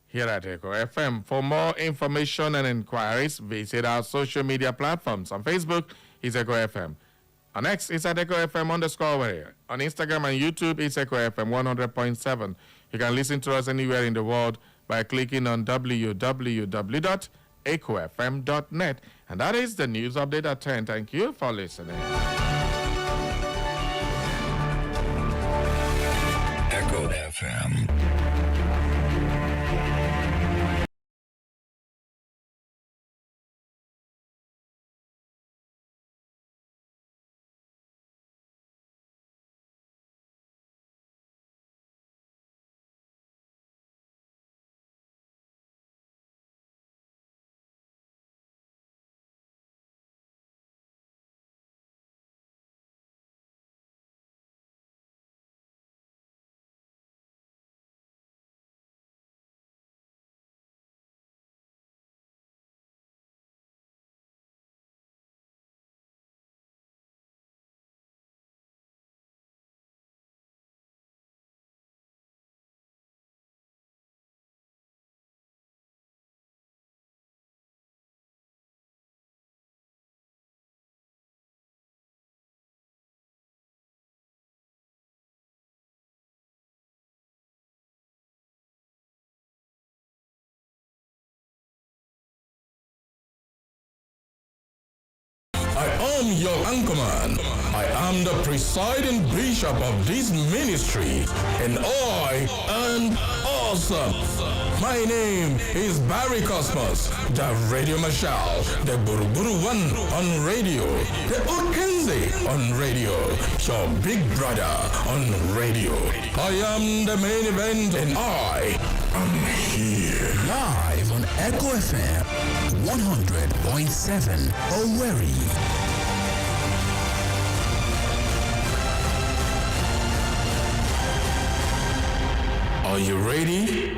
here at Echo FM. For more information and inquiries, visit our social media platforms. On Facebook, it's Echo FM. On X, it's at Echo FM_. On Instagram and YouTube, it's Echo FM 100.7. You can listen to us anywhere in the world by clicking on www.echofm.net. And that is the news update at 10. Thank you for listening. Echo FM. I am your anchorman. I am the presiding bishop of this ministry, and I am awesome. My name is Barry Cosmos, the Radio Marshal, the Buruburu One on radio, the Okenze on radio, your big brother on radio. I am the main event, and I am here. Live on Echo FM 100.7 Owerri. Are you ready?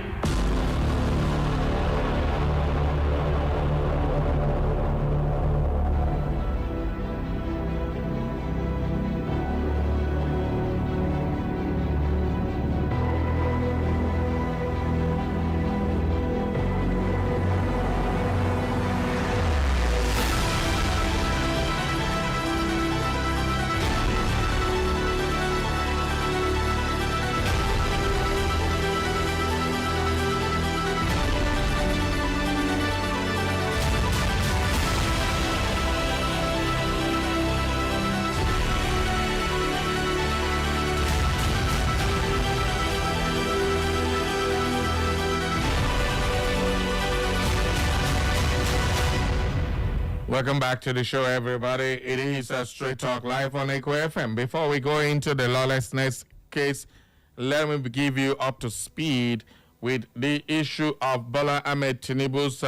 Welcome back to the show, everybody. It is a Straight Talk live on Echo FM. Before we go into the lawlessness case, let me give you up to speed with the issue of Bola Ahmed Tinubu's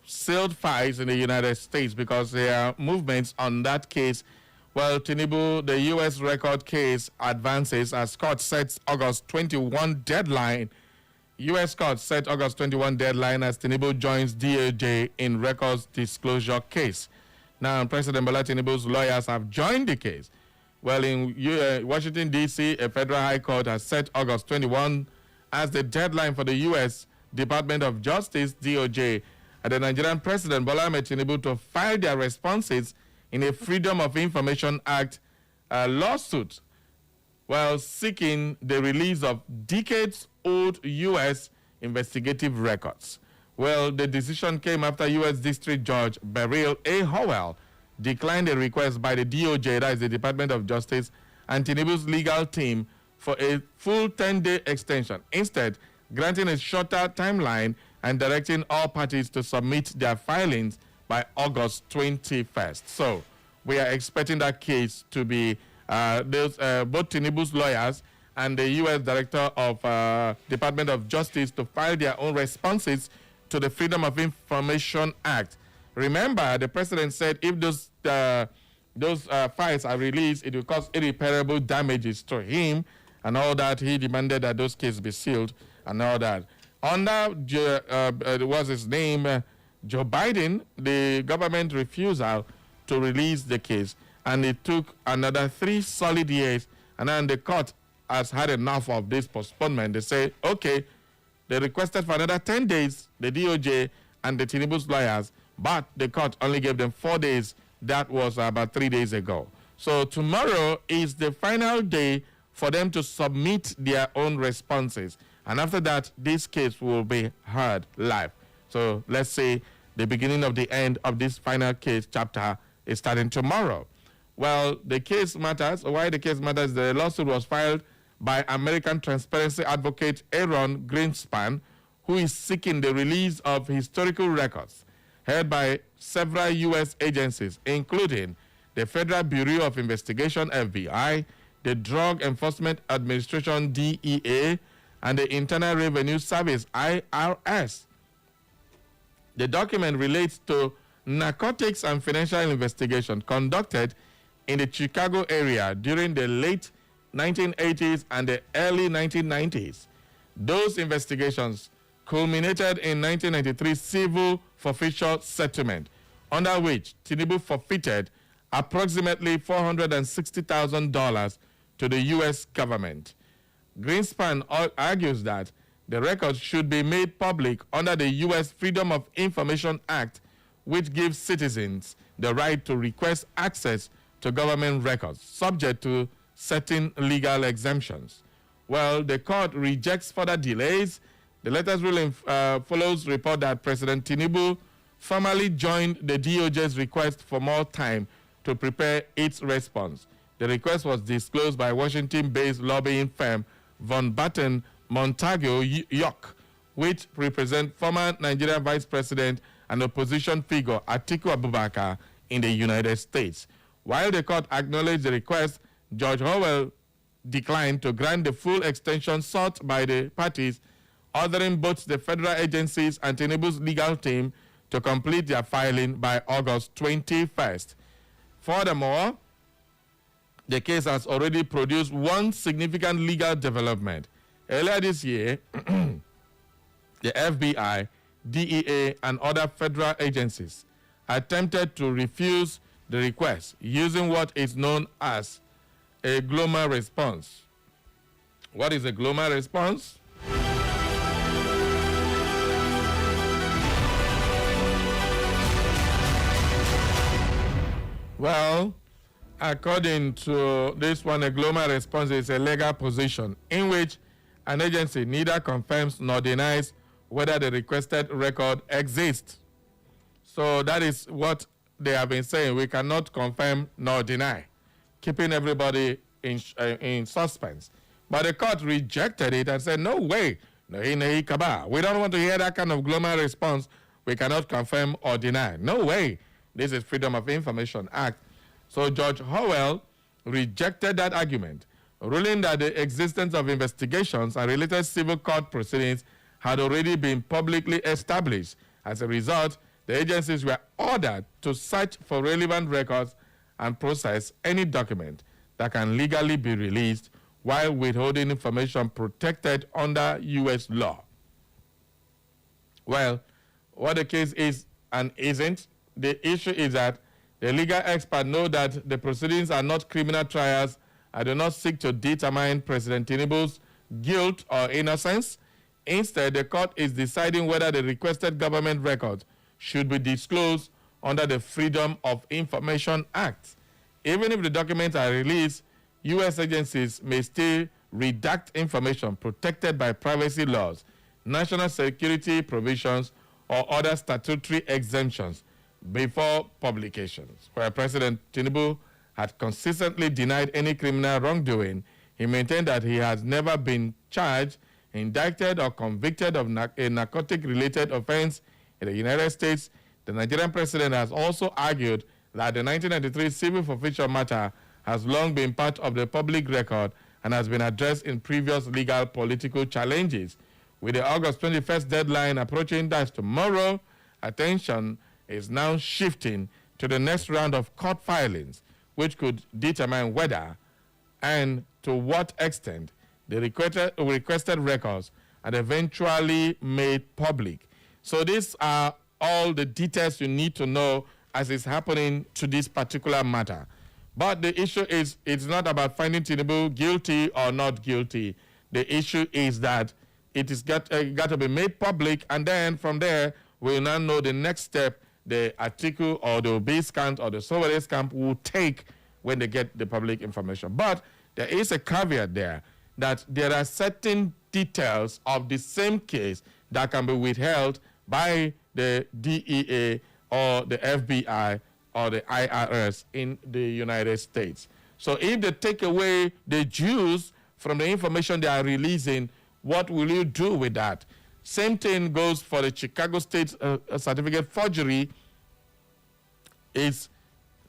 sealed files in the United States, because there are movements on that case. Well, Tinubu, the U.S. record case advances as court sets August 21 deadline. U.S. court set August 21 deadline as Tinubu joins DOJ in records disclosure case. Now, President Bola Tinubu's lawyers have joined the case. Well, in Washington, D.C., a federal high court has set August 21 as the deadline for the U.S. Department of Justice, DOJ, and the Nigerian President Bola Ahmed Tinubu to file their responses in a Freedom of Information Act lawsuit, while seeking the release of decades-old U.S. investigative records. Well, the decision came after U.S. District Judge Beryl A. Howell declined a request by the DOJ, that is the Department of Justice, and Tinubu's legal team for a full 10-day extension, instead granting a shorter timeline and directing all parties to submit their filings by August 21st. So we are expecting that case to be both Tinubu's lawyers and the U.S. Director of Department of Justice to file their own responses to the Freedom of Information Act. Remember, the president said if those files are released, it will cause irreparable damages to him and all that. He demanded that those cases be sealed and all that. Under what's his name, Joe Biden, the government refusal to release the case, and it took another 3 solid years, and then the court has had enough of this postponement. They say, okay, they requested for another 10 days, the DOJ and the Tinubu's lawyers, but the court only gave them 4 days. That was about 3 days ago. So tomorrow is the final day for them to submit their own responses, and after that, this case will be heard live. So let's say the beginning of the end of this final case chapter is starting tomorrow. Well, the case matters. Why the case matters? The lawsuit was filed by American transparency advocate Aaron Greenspan, who is seeking the release of historical records held by several U.S. agencies, including the Federal Bureau of Investigation, FBI, the Drug Enforcement Administration, DEA, and the Internal Revenue Service, IRS. The document relates to narcotics and financial investigation conducted in the Chicago area during the late 1980s and the early 1990s. Those investigations culminated in 1993 civil forfeiture settlement, under which Tinubu forfeited approximately $460,000 to the U.S. government. Greenspan argues that the records should be made public under the U.S. Freedom of Information Act, which gives citizens the right to request access to government records, subject to certain legal exemptions. Well, the court rejects further delays. The latest ruling follows report that President Tinubu formally joined the DOJ's request for more time to prepare its response. The request was disclosed by Washington-based lobbying firm Von Batten Montague York, which represents former Nigerian Vice President and opposition figure Atiku Abubakar in the United States. While the court acknowledged the request, Judge Howell declined to grant the full extension sought by the parties, ordering both the federal agencies and Tinubu's legal team to complete their filing by August 21st. Furthermore, the case has already produced one significant legal development. Earlier this year, the FBI, DEA, and other federal agencies attempted to refuse the request using what is known as a global response. What is a global response? Well, according to this one, a global response is a legal position in which an agency neither confirms nor denies whether the requested record exists. So that is what they have been saying. We cannot confirm nor deny, keeping everybody in suspense. But the court rejected it and said, no way, we don't want to hear that kind of global response. We cannot confirm or deny. No way. This is Freedom of Information Act. So Judge Howell rejected that argument, ruling that the existence of investigations and related civil court proceedings had already been publicly established. As a result, the agencies were ordered to search for relevant records and process any document that can legally be released while withholding information protected under U.S. law. Well, what the case is and isn't, the issue is that the legal experts know that the proceedings are not criminal trials and do not seek to determine President Tinubu's guilt or innocence. Instead, the court is deciding whether the requested government records should be disclosed under the Freedom of Information Act. Even if the documents are released, U.S. agencies may still redact information protected by privacy laws, national security provisions, or other statutory exemptions before publications. Where President Tinubu had consistently denied any criminal wrongdoing, he maintained that he has never been charged, indicted, or convicted of a narcotic-related offense in the United States. The Nigerian president has also argued that the 1993 civil forfeiture matter has long been part of the public record and has been addressed in previous legal political challenges. With the August 21st deadline approaching, that's tomorrow, attention is now shifting to the next round of court filings, which could determine whether and to what extent the requested records are eventually made public. So these are all the details you need to know as is happening to this particular matter. But the issue is, it's not about finding Tinubu guilty or not guilty. The issue is that it is got to be made public, and then from there, we'll now know the next step the Atiku or the Obi's camp or the Sowere's camp will take when they get the public information. But there is a caveat there that there are certain details of the same case that can be withheld by the DEA or the FBI or the IRS in the United States. So if they take away the juice from the information they are releasing, what will you do with that? Same thing goes for the Chicago State certificate forgery. Is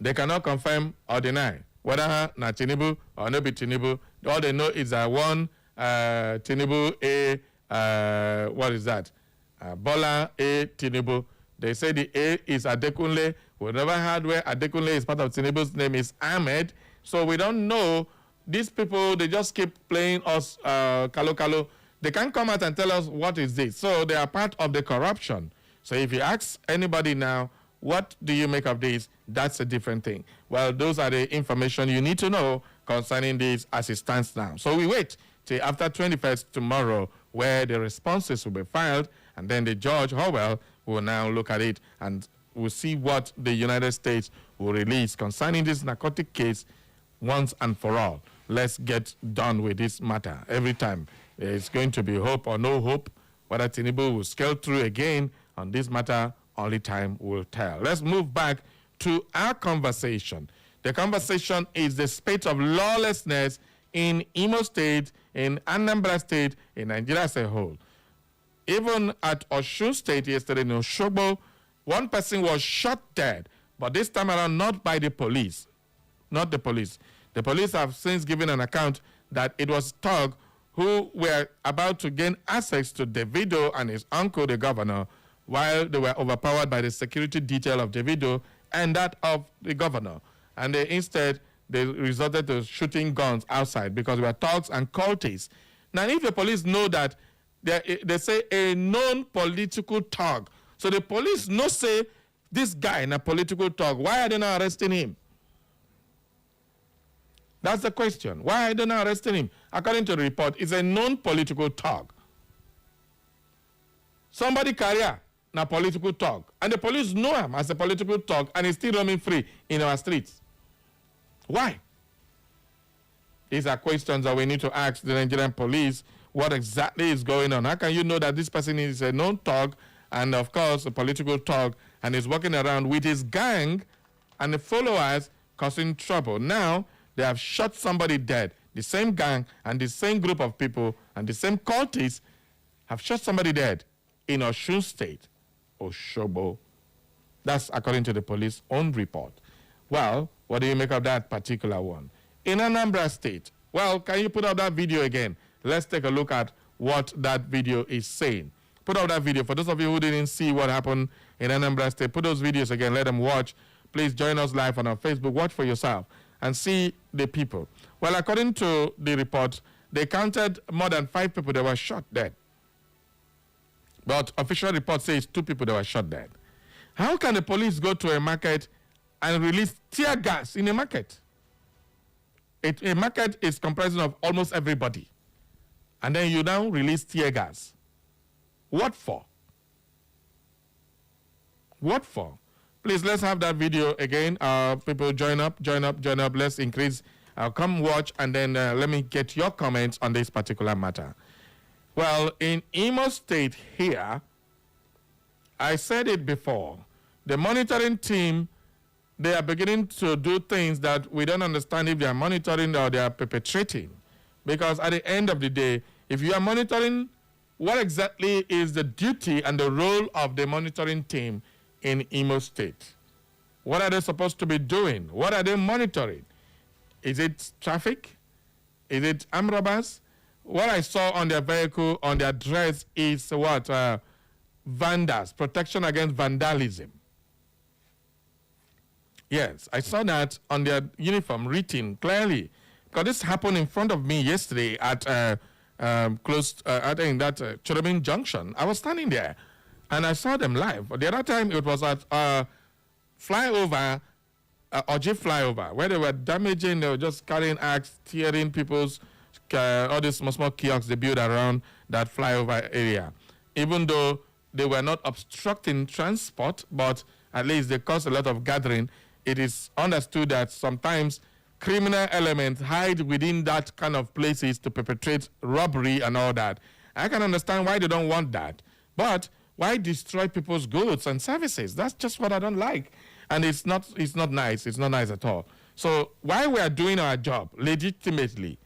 they cannot confirm or deny whether na Tinubu or no be Tinubu. All they know is that one Tinubu A, what is that? Bola A Tinubu. They say the A is Adekunle. We never heard where Adekunle is part of Tinubu's name is Ahmed. So we don't know. These people, they just keep playing us kalo. They can't come out and tell us what is this. So they are part of the corruption. So if you ask anybody now, what do you make of this? That's a different thing. Well, those are the information you need to know concerning this as it stands now. So we wait till after 21st tomorrow where the responses will be filed, and then the Judge Howell will now look at it and we'll see what the United States will release concerning this narcotic case once and for all. Let's get done with this matter. Every time there's going to be hope or no hope, whether Tinubu will scale through again on this matter, only time will tell. Let's move back to our conversation. The conversation is the spate of lawlessness in Imo State, in Anambra State, in Nigeria as a whole. Even at Osun State yesterday in Osogbo, one person was shot dead, but this time around not by the police. Not the police. The police have since given an account that it was thugs who were about to gain access to Davido and his uncle, the governor, while they were overpowered by the security detail of Davido and that of the governor. And instead, they resorted to shooting guns outside because they were thugs and cultists. Now, if the police know that, they say a known political thug. So the police know say this guy in a political thug. Why are they not arresting him? That's the question. Why are they not arresting him? According to the report, it's a known political thug. Somebody career na political thug. And the police know him as a political thug and he's still roaming free in our streets. Why? These are questions that we need to ask the Nigerian police. What exactly is going on? How can you know that this person is a known thug and, of course, a political thug and is walking around with his gang and the followers causing trouble? Now, they have shot somebody dead. The same gang and the same group of people and the same cultists have shot somebody dead in Osun State, Osogbo. That's according to the police own report. Well, what do you make of that particular one? In Anambra State, well, can you put up that video again? Let's take a look at what that video is saying. Put up that video. For those of you who didn't see what happened in Anambra State, put those videos again. Let them watch. Please join us live on our Facebook. Watch for yourself and see the people. Well, according to the report, they counted more than 5 people that were shot dead. But official report says 2 people that were shot dead. How can the police go to a market and release tear gas in a market? A market is comprising of almost everybody. And then you now release tear gas. What for? What for? Please, let's have that video again. People, join up. Let's increase. Come watch, and then let me get your comments on this particular matter. Well, in Imo State here, I said it before, the monitoring team, they are beginning to do things that we don't understand if they are monitoring or they are perpetrating. Because at the end of the day, if you are monitoring, what exactly is the duty and the role of the monitoring team in Imo State? What are they supposed to be doing? What are they monitoring? Is it traffic? Is it armed robbers? What I saw on their vehicle, on their dress, is what? Vandals, protection against vandalism. Yes, I saw that on their uniform written clearly. Because this happened in front of me yesterday at I think that Cherubim Junction. I was standing there and I saw them live. The other time it was at flyover, Oji flyover, where they were damaging, they were just carrying axe, tearing people's, all these small kiosks they built around that flyover area. Even though they were not obstructing transport, but at least they caused a lot of gathering. It is understood that sometimes criminal elements hide within that kind of places to perpetrate robbery and all that. I can understand why they don't want that. But why destroy people's goods and services? That's just what I don't like. And it's not nice. It's not nice at all. So while we are doing our job legitimately,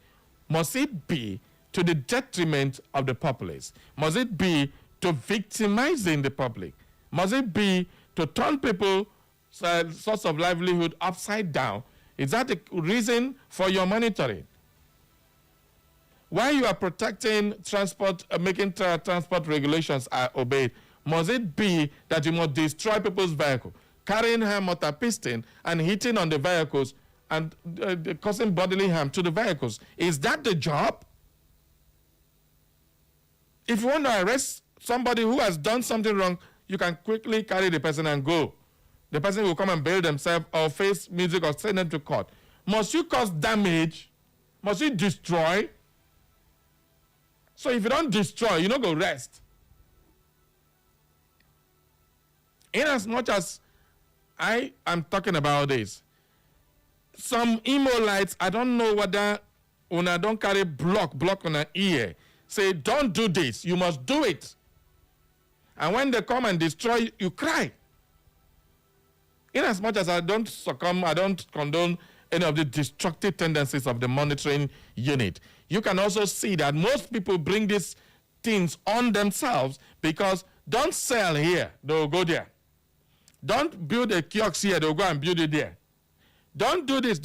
must it be to the detriment of the populace? Must it be to victimizing the public? Must it be to turn people's source of livelihood upside down? Is that the reason for your monitoring? Why you are protecting transport, making transport regulations are obeyed? Must it be that you must destroy people's vehicle, carrying harm, mortar, piston, and hitting on the vehicles and causing bodily harm to the vehicles? Is that the job? If you want to arrest somebody who has done something wrong, you can quickly carry the person and go. The person will come and bail themselves or face music or send them to court. Must you cause damage? Must you destroy? So if you don't destroy, you don't go rest. In as much as I am talking about this, some emo lights, I don't know whether when I don't carry block on an ear, say, don't do this, you must do it. And when they come and destroy, you cry. In as much as I don't succumb, I don't condone any of the destructive tendencies of the monitoring unit, you can also see that most people bring these things on themselves because don't sell here, they'll go there. Don't build a kiosk here, they'll go and build it there. Don't do this.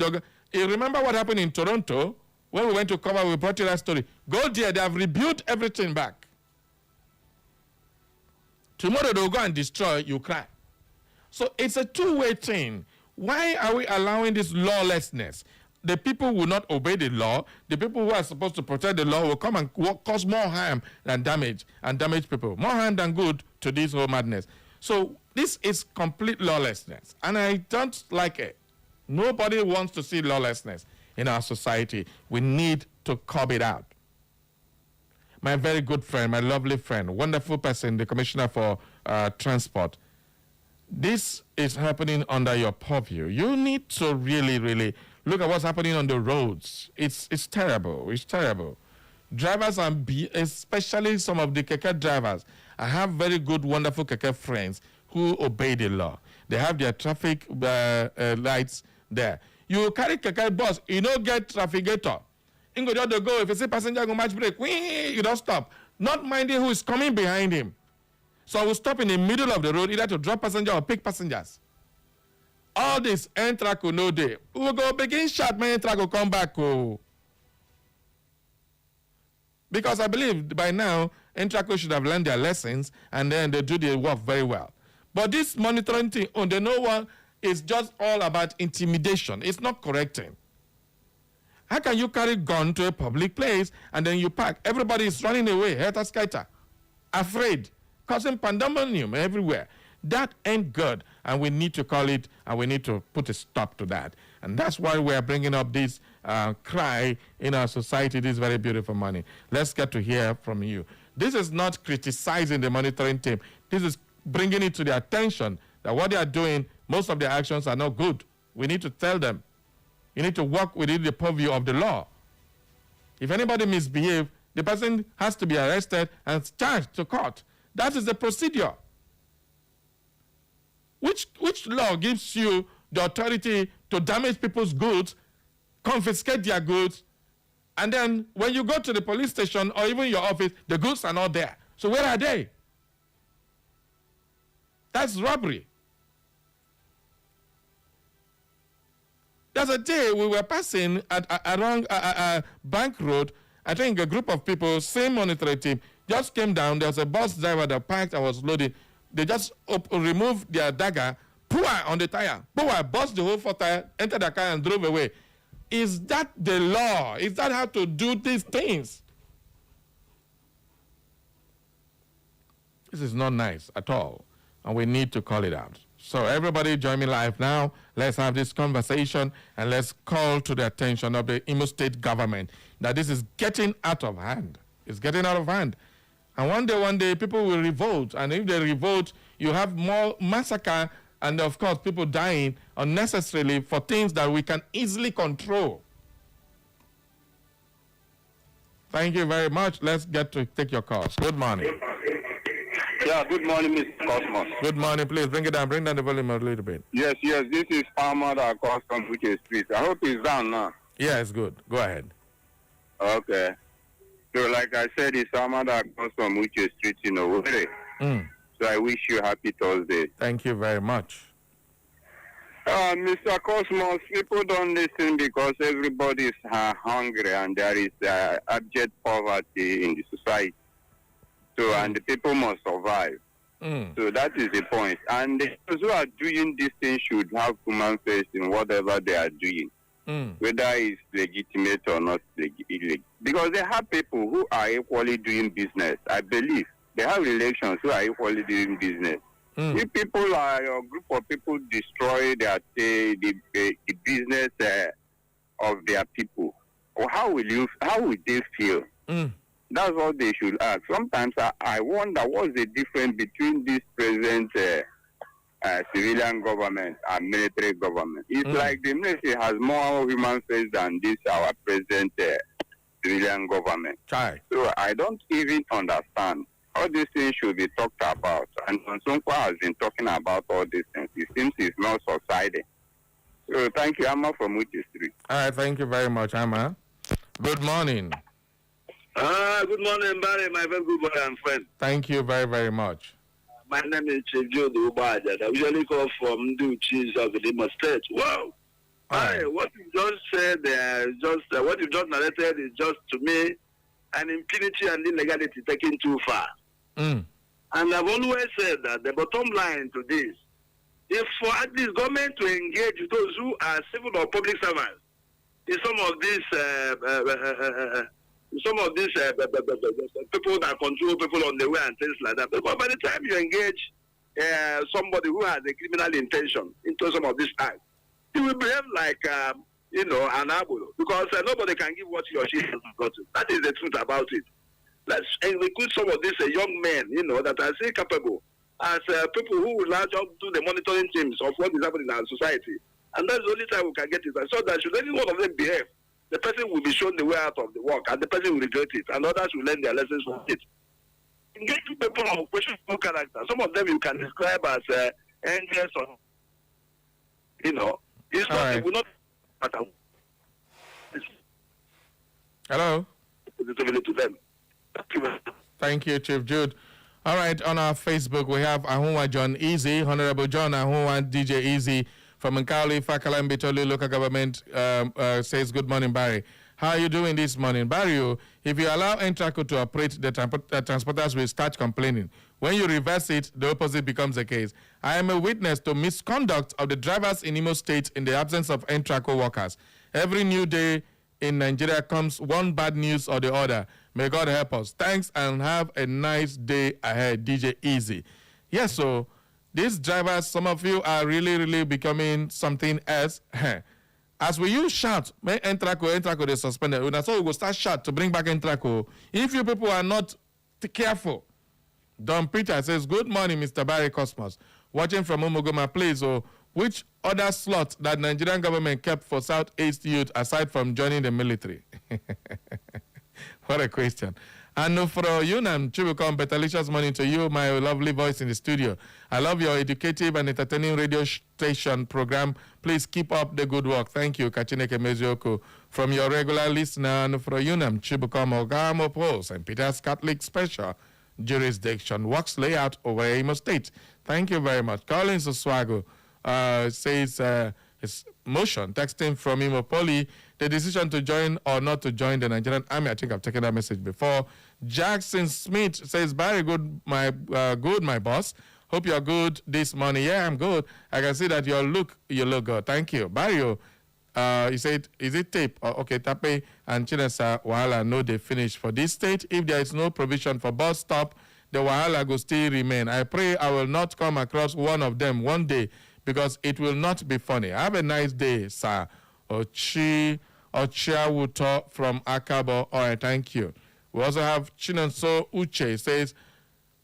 You remember what happened in Toronto when we went to cover, we brought you that story. Go there, they have rebuilt everything back. Tomorrow they'll go and destroy, you cry. So it's a two-way thing. Why are we allowing this lawlessness? The people will not obey the law. The people who are supposed to protect the law will come and cause more harm than damage and damage people. More harm than good to this whole madness. So this is complete lawlessness, and I don't like it. Nobody wants to see lawlessness in our society. We need to curb it out. My very good friend, my lovely friend, wonderful person, the Commissioner for Transport, this is happening under your purview. You need to really, really look at what's happening on the roads. It's terrible. It's terrible. Drivers, especially some of the keke drivers, I have very good, wonderful keke friends who obey the law. They have their traffic lights there. You carry keke bus, you don't get trafficator. You go just to go. If you see passenger go match break, you don't stop. Not minding who is coming behind him. So we'll stop in the middle of the road either to drop passenger or pick passengers. All this Entraco no day. We will go begin shot, my Entraco come back. Oh. Because I believe by now, Entraco should have learned their lessons and then they do their work very well. But this monitoring thing, on the no one, is just all about intimidation. It's not correcting. How can you carry gun to a public place and then you park? Everybody is running away, helter-skelter, afraid, causing pandemonium everywhere. That ain't good, and we need to call it, and we need to put a stop to that. And that's why we are bringing up this cry in our society this very beautiful morning. Let's get to hear from you. This is not criticizing the monitoring team. This is bringing it to their attention that what they are doing, most of their actions are not good. We need to tell them. You need to work within the purview of the law. If anybody misbehaves, the person has to be arrested and charged to court. That is the procedure. Which law gives you the authority to damage people's goods, confiscate their goods, and then when you go to the police station or even your office, the goods are not there. So where are they? That's robbery. There's a day we were passing along Bank Road. I think a group of people, same monitoring team, just came down. There was a bus driver that parked and was loading. They just removed their dagger, on the tire, bust the whole front tire, entered the car and drove away. Is that the law? Is that how to do these things? This is not nice at all, and we need to call it out. So everybody join me live now. Let's have this conversation, and let's call to the attention of the Imo State government that this is getting out of hand. It's getting out of hand. And one day, people will revolt. And if they revolt, you have more massacre and, of course, people dying unnecessarily for things that we can easily control. Thank you very much. Let's get to take your calls. Good morning. Yeah, good morning, Mr. Cosmos. Good morning. Please bring it down. Bring down the volume a little bit. Yes, this is Ahmad across from Uche Street. I hope it's down now. Yeah, it's good. Go ahead. Okay. So, like I said, it's Ahmad across from Uche Street in Owerri. So, I wish you happy Thursday. Thank you very much. Mr. Cosmos, people don't listen because everybody is hungry and there is abject poverty in the society. So, and the people must survive. So that is the point. And those who are doing this thing should have human faith in whatever they are doing, whether it's legitimate or not illegal. Because they have people who are equally doing business. I believe they have relations who are equally doing business. If people are a group of people destroy the business of their people, or how will they feel? That's what they should ask. Sometimes I wonder what's the difference between this present civilian government and military government. It's like the military has more human face than this our present civilian government. So I don't even understand. All these things should be talked about. And Sonko has been talking about all these things. It seems it's not subsiding. So thank you, Amma from Uche Street. All right, thank you very much, Amma. Good morning. Good morning, Barry, my very good brother and friend. Thank you very, very much. My name is Chief Joe Ubaja. I usually call from the Chiefs of the Imo State. Wow. What you just said, what you just narrated is just, to me, an impunity and illegality taken too far. And I've always said that the bottom line to this is for at least government to engage those who are civil or public servants in some of these people that control people on the way and things like that. Because by the time you engage somebody who has a criminal intention into some of these acts, he will behave like an abulo, because nobody can give what he or she has gotten. That is the truth about it. Let's recruit some of these young men, that are still capable as people who will now just do the monitoring teams of what is happening in our society. And that's the only time we can get it. And so that should any one of them behave, the person will be shown the way out of the work, and the person will regret it, and others will learn their lessons from it. Engaging people of questionable character, some of them you can describe as angels, or it's not. It will not matter. Hello. To them. Thank you, Chief Jude. All right, on our Facebook, we have Ahunwa John Easy, Honorable John Ahunwa, DJ Easy from Nkali, Fakala, and Bitoli local government says, good morning, Barry. How are you doing this morning? Barry, if you allow Entraco to operate, the transporters will start complaining. When you reverse it, the opposite becomes the case. I am a witness to misconduct of the drivers in Imo State in the absence of Entraco workers. Every new day in Nigeria comes one bad news or the other. May God help us. Thanks and have a nice day ahead, DJ Easy. Yes, so these drivers, some of you are really becoming something else. As we use shout, make Entraco, they suspended. And so we will start shout to bring back Entraco. If you people are not careful, Don Peter says, good morning, Mr. Barry Cosmos. Watching from Umugoma, please. So, which other slot that Nigerian government kept for Southeast youth aside from joining the military? What a question. And for Yunam, Chibukom, betalicious morning to you, my lovely voice in the studio. I love your educative and entertaining radio station program. Please keep up the good work. Thank you, Kachineke Mezioko. From your regular listener, and for Yunam, Chibukom, Ogamo Post, and Peter's Catholic Special Jurisdiction Works Layout over Imo State. Thank you very much. Collins Oswago says his motion, texting from Imo Poly, the decision to join or not to join the Nigerian Army. I think I've taken that message before. Jackson Smith says, very good, my boss. Hope you're good this morning. Yeah, I'm good. I can see that you look good. Thank you. Barrio, he said, is it tape? Okay, Tape and Chinesa Wahala know they finish for this state. If there is no provision for bus stop, the Wahala will still remain. I pray I will not come across one of them one day because it will not be funny. Have a nice day, sir. Ochiawuto from Akabo. All right, thank you. We also have Chinonso Uche says,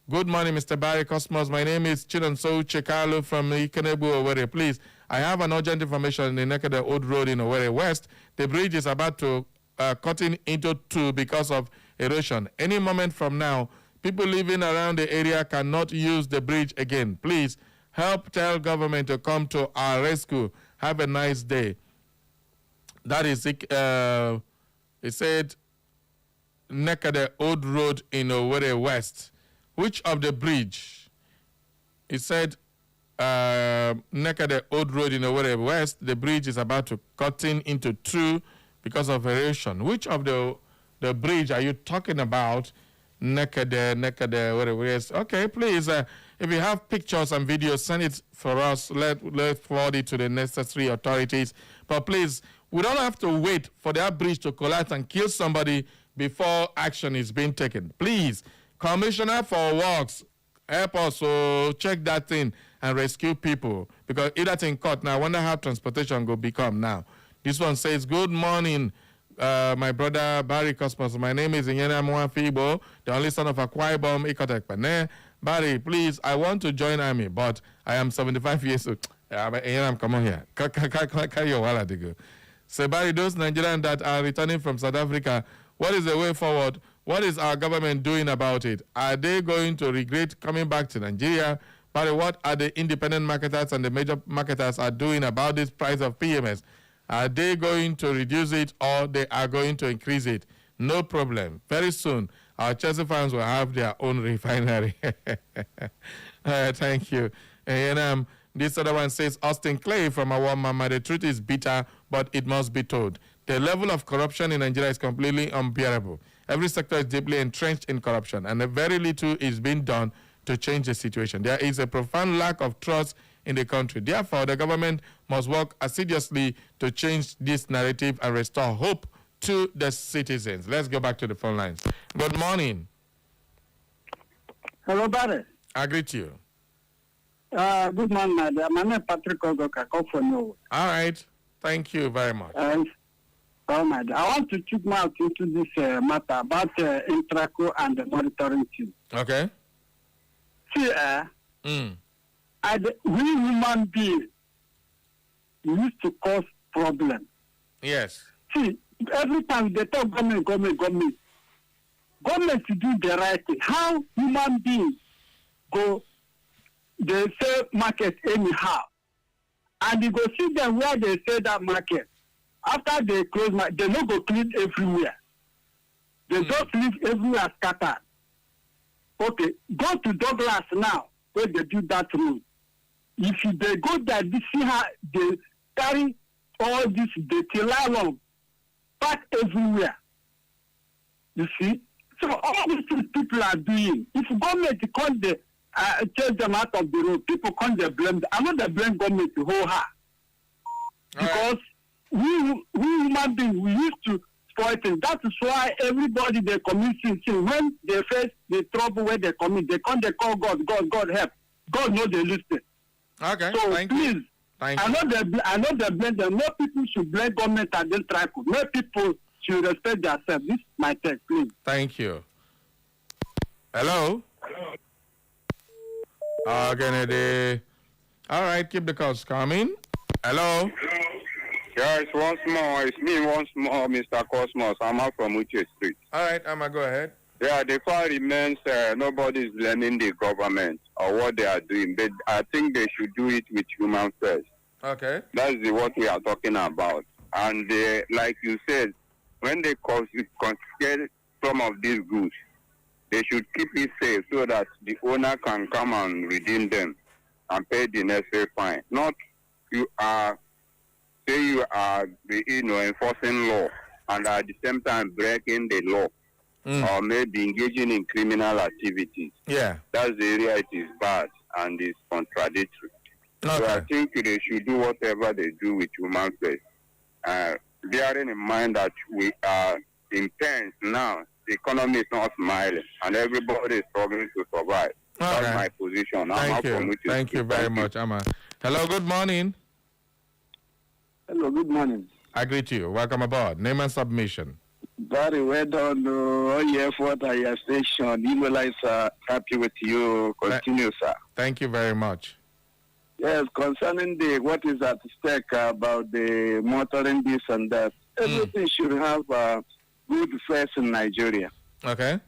good morning, Mr. Barry Cosmos. My name is Chinonso Uche Carlo from Ikenebu, Owerri. Please, I have an urgent information in the Nekede Old Road in Owerri West. The bridge is about to cutting into two because of erosion. Any moment from now, people living around the area cannot use the bridge again. Please help tell government to come to our rescue. Have a nice day. That is it. It said Nekede Old Road in Owerri West. Which of the bridge? It said Nekede Old Road in Owerri West. The bridge is about to cutting into two because of erosion. Which of the bridge are you talking about? Nekede, Owerri West. Okay, please. If you have pictures and videos, send it for us. Let's forward it to the necessary authorities. But please, we don't have to wait for that bridge to collapse and kill somebody before action is being taken. Please, Commissioner for Works, help us check that thing and rescue people. Because if that's in court now, I wonder how transportation will become now. This one says, good morning, my brother Barry Cosmos. My name is Inyana Mwafibo, the only son of Akwa Ibom Ikotek Pane. Barry, please, I want to join Army, but I am 75 years old. Come on here. Carry your wallet to go. So, Barry, those Nigerians that are returning from South Africa, what is the way forward? What is our government doing about it? Are they going to regret coming back to Nigeria? Barry, what are the independent marketers and the major marketers are doing about this price of PMS? Are they going to reduce it or they are going to increase it? No problem. Very soon, our Chelsea fans will have their own refinery. Thank you. And this other one says, Austin Clay from our mama, the truth is bitter, but it must be told. The level of corruption in Nigeria is completely unbearable. Every sector is deeply entrenched in corruption, and very little is being done to change the situation. There is a profound lack of trust in the country. Therefore, the government must work assiduously to change this narrative and restore hope to the citizens. Let's go back to the phone lines. Good morning. Hello, Barry. I greet you. Good morning, madam. My name is Patrick Ogoka. I come from Norway. All right. Thank you very much. Oh, madam. I want to check my out into this matter about Intraco and the monitoring team. Okay. See, we human beings used to cause problems. Yes. See, every time they talk government to do the right thing. How human beings go, they sell market anyhow. And you go see them where they sell that market. After they close, they no go clean everywhere. They just leave everywhere scattered. Okay, go to Douglas now, where they do that road. If they go there, they see how they carry all this dirty along, back everywhere. You see? So all these things people are doing. If government can't take them out of the road, people can't blame them. I know they blame government the whole heart. Because we human beings, we used to spoil things. That is why everybody they commit sin. When they face the trouble where they commit, they call God. God help. God knows they listen. Okay. So Thank please, you. Thank I you. know they blame them. No people should blame government and then try to. No people should respect themselves. This is my text, please. Thank you. Hello? Kennedy. All right, keep the calls coming. Hello? Yes, once more. It's me once more, Mr. Cosmos. I'm out from Uche Street. All right, Amma, go ahead. Yeah, the fact remains nobody is blaming the government or what they are doing, but I think they should do it with human first. Okay. That's what we are talking about. And like you said, when they confiscate some of these goods, they should keep it safe so that the owner can come and redeem them and pay the necessary fine. Not you are enforcing law and at the same time breaking the law. Or maybe engaging in criminal activities. Yeah. That's the area it is bad and is contradictory. Okay. So I think they should do whatever they do with human face. Bearing in mind that we are in pains now, the economy is not smiling and everybody is struggling to survive. Okay. That's my position. Thank you very much, Amma. Hello, good morning. Hello, good morning. I greet you. Welcome aboard. Name and submission. Very well done. All your effort at your station. Imola is happy with you. Continue, sir. Thank you very much. Yes, concerning what is at stake about the motoring this and that, everything should have good face in Nigeria. Okay.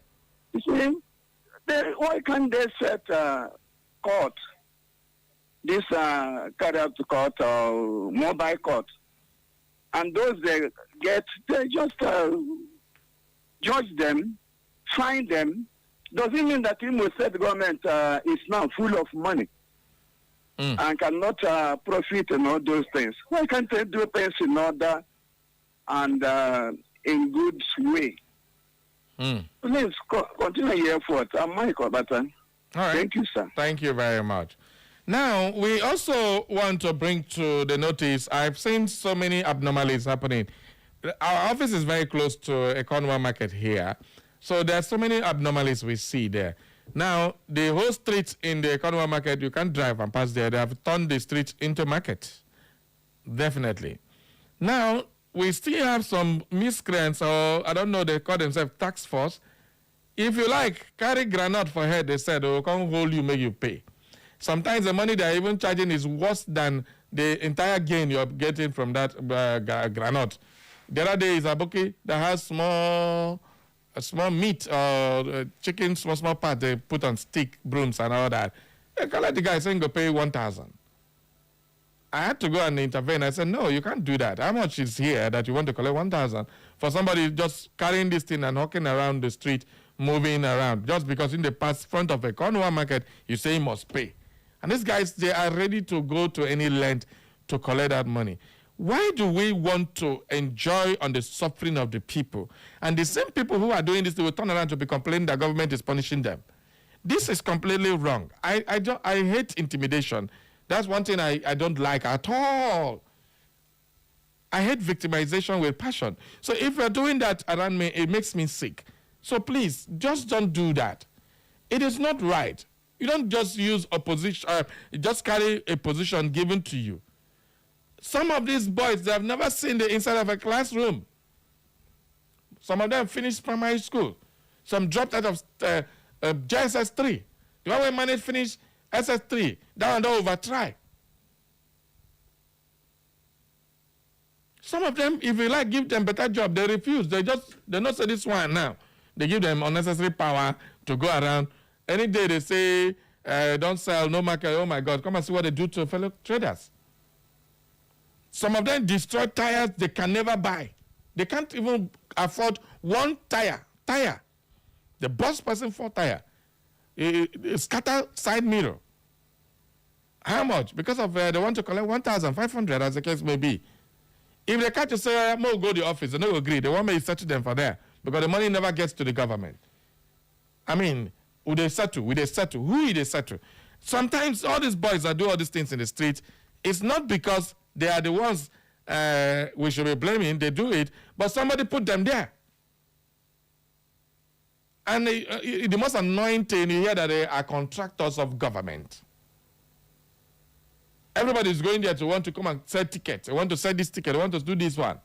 You see, why can't they set court, this carry out to court or mobile court? And those they just judge them, fine them. Doesn't mean that Imo State government is now full of money and cannot profit in all those things. Why can't they do things in order and in good way? Please continue your effort. I'm Michael Batan. All right. Thank you, sir. Thank you very much. Now, we also want to bring to the notice, I've seen so many abnormalities happening. Our office is very close to Ekonwa Market here, so there are so many abnormalities we see there. Now, the whole streets in the Ekonwa Market, you can't drive and pass there. They have turned the streets into market. Definitely. Now, we still have some miscreants, or I don't know, they call themselves tax force. If you like, carry granite for head, they said, oh, come hold you, make you pay. Sometimes the money they're even charging is worse than the entire gain you're getting from that granite. The other day is a bookie that has small meat or chicken, small part they put on stick, brooms and all that. They call the guy saying go pay 1,000. I had to go and intervene. I said, no, you can't do that. How much is here that you want to collect 1,000 for somebody just carrying this thing and walking around the street, moving around, just because in the front of a Ekonwa Market, you say he must pay. And these guys, they are ready to go to any length to collect that money. Why do we want to enjoy on the suffering of the people? And the same people who are doing this, they will turn around to be complaining that government is punishing them. This is completely wrong. I hate intimidation. That's one thing I don't like at all. I hate victimization with passion. So if you're doing that around me, it makes me sick. So please, just don't do that. It is not right. You don't just use opposition, just carry a position given to you. Some of these boys, they have never seen the inside of a classroom. Some of them finished primary school. Some dropped out of JSS 3. The one we managed finish SS3. That one don't over try. Some of them, if you like, give them better job, they refuse. They not say this one now. They give them unnecessary power to go around. Any day they say, don't sell, no market, oh my God, come and see what they do to fellow traders. Some of them destroy tires they can never buy. They can't even afford one tire. The boss person for tire. scatter side mirror. How much? Because of they want to collect 1,500 as the case may be. If they catch you say, I'm going to go to the office, they don't agree. They want me to settle them for there because the money never gets to the government. I mean, will they settle? Will they settle? Who will they settle? Sometimes all these boys that do all these things in the street, it's not because they are the ones we should be blaming. They do it, but somebody put them there. And the most annoying thing, you hear that they are contractors of government. Everybody is going there to want to come and sell tickets. They want to sell this ticket. They want to do this one.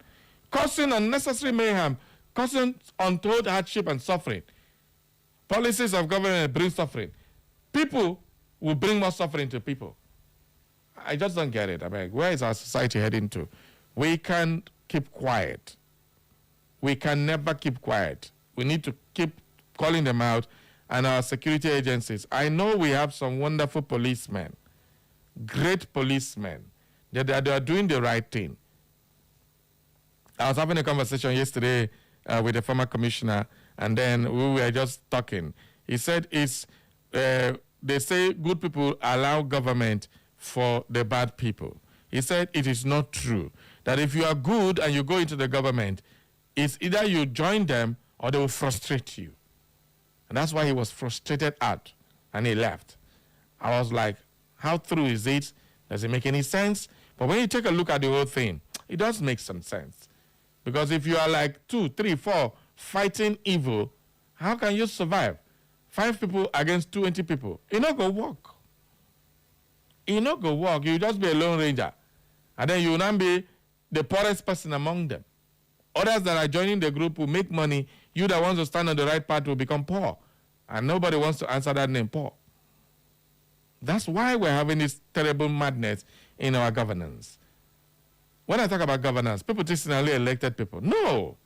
Causing unnecessary mayhem, causing untold hardship and suffering. Policies of government bring suffering. People will bring more suffering to people. I just don't get it. I mean, where is our society heading to? We can't keep quiet. We can never keep quiet. We need to keep calling them out, and our security agencies. I know we have some wonderful policemen, great policemen. They are doing the right thing. I was having a conversation yesterday with the former commissioner, and then we were just talking. He said they say good people allow government for the bad people. He said it is not true. That if you are good and you go into the government, it's either you join them or they will frustrate you. And that's why he was frustrated out and he left. I was like, how true is it? Does it make any sense? But when you take a look at the whole thing, it does make some sense. Because if you are like 2, 3, 4 fighting evil, how can you survive? 5 people against 20 people. It not go work. It not go work. You just be a lone ranger. And then you will not be the poorest person among them. Others that are joining the group will make money. You that wants to stand on the right path will become poor. And nobody wants to answer that name, poor. That's why we're having this terrible madness in our governance. When I talk about governance, people think it's only elected people. No.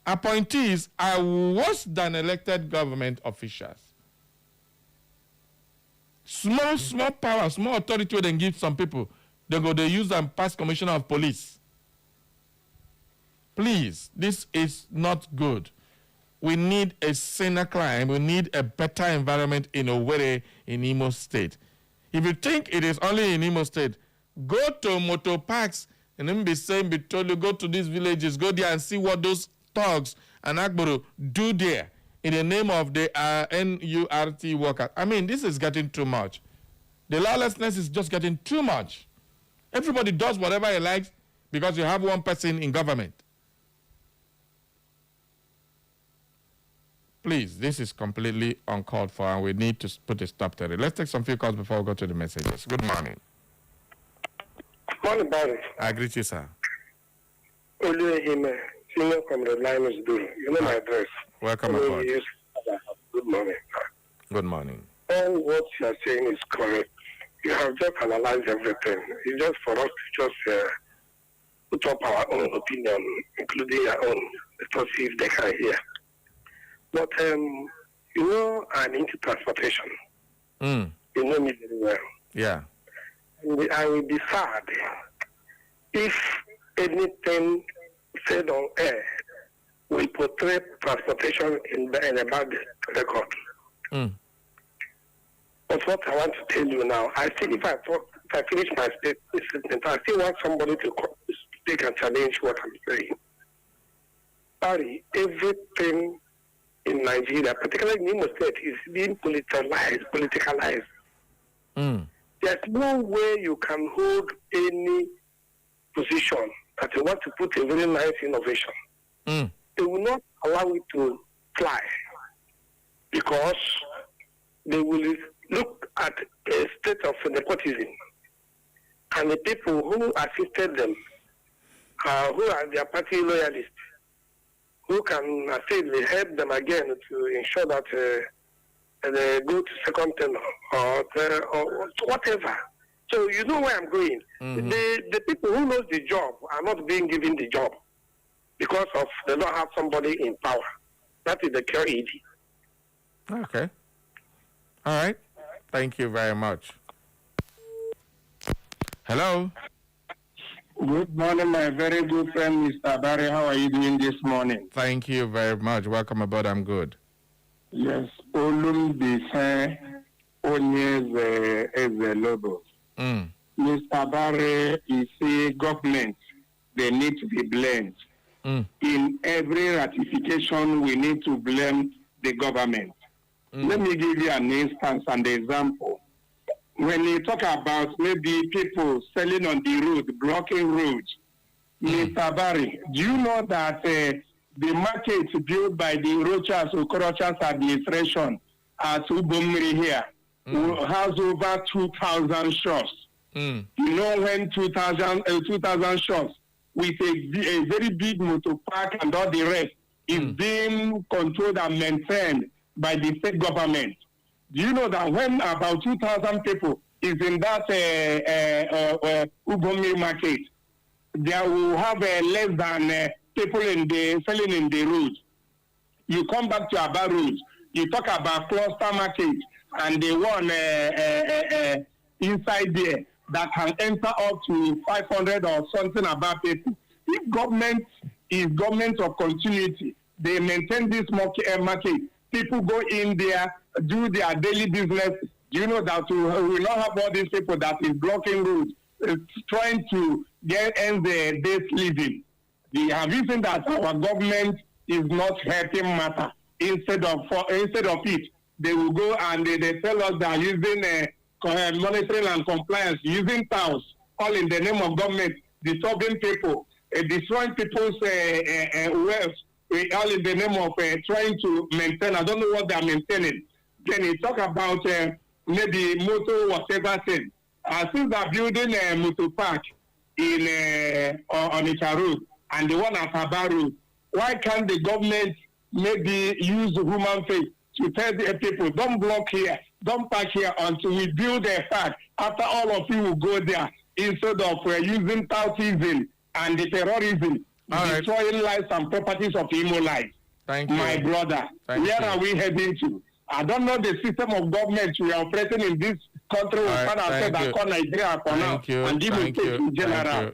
Appointees are worse than elected government officials. Small power, small authority they give some people. They use them past commissioner of police. Please, this is not good. We need a saner crime. We need a better environment in Owerri, in Imo State. If you think it is only in Imo State, go to motor parks and then be told you go to these villages, go there and see what those thugs and Agboro do there in the name of the NURT workers. I mean, this is getting too much. The lawlessness is just getting too much. Everybody does whatever he likes because you have one person in government. Please, this is completely uncalled for, and we need to put a stop to it. Let's take some few calls before we go to the messages. Good morning. Morning, Barry. I greet you, sir. Senior from the line is doing. You know my address. Welcome aboard. Good morning. Good morning. All what you are saying is correct. You have just analyzed everything. It's just for us to just put up our own opinion, including your own. Let us see if they can hear. But, you know, I'm into transportation. You know me very well. Yeah. And I will be sad if anything said on air will portray transportation in a bad record. But what I want to tell you now, I think if I finish my statement, I still want somebody to speak and challenge what I'm saying. Sorry, everything in Nigeria, particularly in Imo State, is being politicalized. There's no way you can hold any position that you want to put a very nice innovation. They will not allow it to fly because they will look at a state of nepotism, and the people who assisted them, who are their party loyalists, who can help them again to ensure that they go to second term or whatever. So you know where I'm going. The people who knows the job are not being given the job because of they don't have somebody in power. That is the QED. Okay. All right. Thank you very much. Hello. Good morning, my very good friend, Mr. Barry. How are you doing this morning? Thank you very much. Welcome aboard. I'm good. Yes, Olum Desan Onyez as a logo. Mr. Barre is a government. They need to be blamed. In every ratification, we need to blame the government. Let me give you an instance and example. When you talk about maybe people selling on the road, blocking roads, Mr. Barry, do you know that the market built by the Rochas Okorochas administration at Ubomiri here has over 2,000 shops? You know, when 2,000 shops with a very big motor park and all the rest is being controlled and maintained by the state government. Do you know that when about 2,000 people is in that Ubomiri market, there will have less than people selling in the road. You come back to Aba Road, you talk about cluster market and the one inside there that can enter up to 500 or something about people. If government is government of continuity, they maintain this market. People go in there, do their daily business. Do you know that we will not have all these people that is blocking roads, trying to end their day's living? Have you seen that our government is not helping matter? Instead of it, they will go and they tell us that using monitoring and compliance, using towns, all in the name of government, disturbing people, destroying people's wealth, all in the name of trying to maintain. I don't know what they are maintaining. Then you talk about maybe motor whatever thing. Since they are building a motor park in Onitsha Road and the one at Aba Road, why can't the government maybe use the human face to tell the people, don't block here, don't park here until we build a park. After all of you will go there, instead of using toutism and the terrorism, destroying lives and properties of Imo lives. Thank you. My brother, where are we heading to? I don't know the system of government we are operating in this country. We find ourselves at Nigeria for now, and even in general.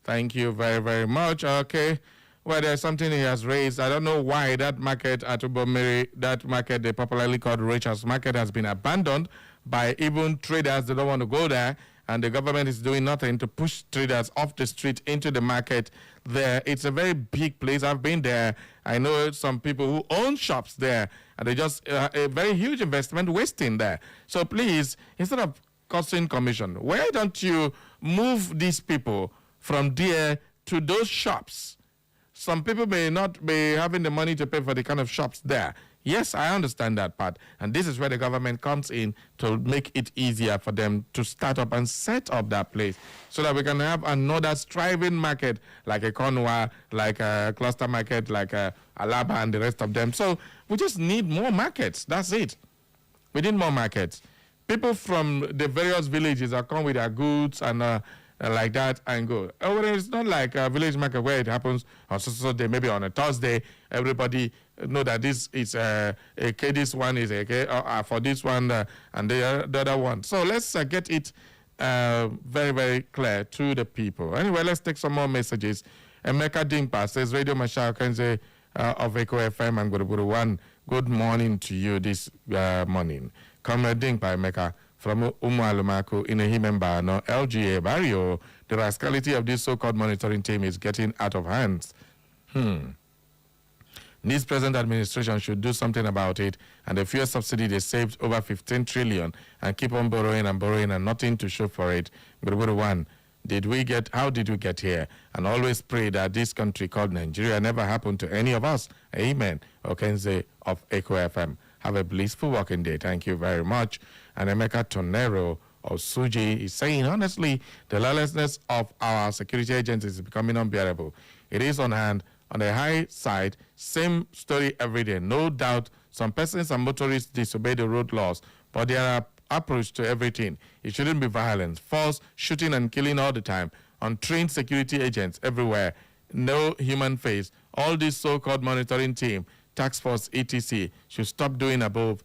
Thank you very, very much. Okay. Well, there's something he has raised. I don't know why that market at Ubomiri, that market they popularly called Rachel's Market, has been abandoned by even traders. They don't want to go there, and the government is doing nothing to push traders off the street into the market there. It's a very big place. I've been there. I know some people who own shops there, and they just a very huge investment wasting there. So please, instead of costing commission, why don't you move these people from there to those shops? Some people may not be having the money to pay for the kind of shops there. Yes, I understand that part. And this is where the government comes in to make it easier for them to start up and set up that place so that we can have another thriving market like a Konwa, like a cluster market, like a Alaba and the rest of them. So we just need more markets. That's it. We need more markets. People from the various villages are come with their goods and like that and go. Oh, it's not like a village market where it happens on so day, maybe on a Thursday. Everybody know that this is this one is for this one and the other one. So let's get it very, very clear to the people. Anyway, let's take some more messages. Emeka Dimpa says, Radio Marshal Kenze of Echo FM and Guruburu One. Good morning to you this morning. Comrade Dimpa Emeka from Umualumaku in a Himemba, no LGA Barrio. The rascality of this so-called monitoring team is getting out of hands. This present administration should do something about it, and the fuel subsidy they saved over 15 trillion and keep on borrowing and nothing to show for it. One, how did we get here? And always pray that this country called Nigeria never happened to any of us. Amen. Okenze of Echo FM. Have a blissful working day. Thank you very much. And Emeka Tonero of Suji is saying, honestly, the lawlessness of our security agencies is becoming unbearable. It is on hand. On the high side, same story every day. No doubt some persons and motorists disobey the road laws, but there are approach to everything. It shouldn't be violence, force, shooting and killing all the time. Untrained security agents everywhere. No human face. All this so-called monitoring team, task force, etc., should stop doing above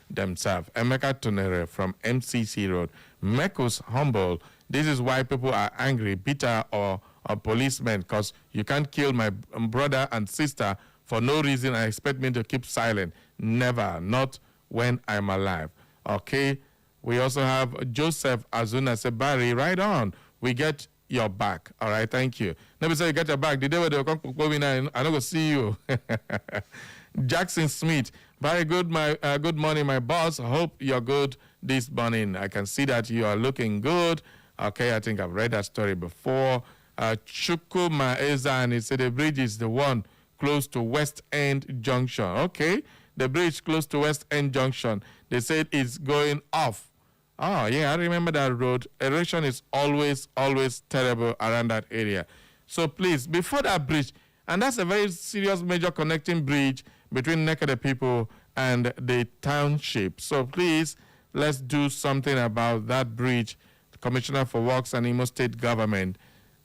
themselves. Emeka Tonere from MCC Road. Mekos humble. This is why people are angry, bitter, or policemen, because you can't kill my brother and sister for no reason and expect me to keep silent. Never, not when I'm alive. Okay, we also have Joseph Azuna Sebari. Right on, we get your back. All right, thank you. Never say you get your back. The day where they come, I don't go see you. Jackson Smith, very good. Good morning, my boss. Hope you're good this morning. I can see that you are looking good. Okay, I think I've read that story before. Chukuma Ezan, he said the bridge is the one close to West End Junction. Okay, the bridge close to West End Junction. They said it's going off. Oh, yeah, I remember that road. Erosion is always terrible around that area. So please, before that bridge, and that's a very serious major connecting bridge between Nekede people and the township. So please, let's do something about that bridge. The Commissioner for Works and Imo State Government,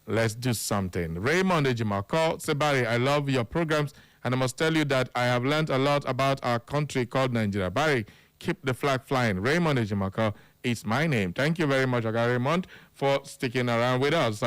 let's do something. Raymond Ejimako, Sebari, I love your programs, and I must tell you that I have learned a lot about our country called Nigeria. Barry, keep the flag flying. Raymond Ejimako is my name. Thank you very much, Aga Raymond, for sticking around with us.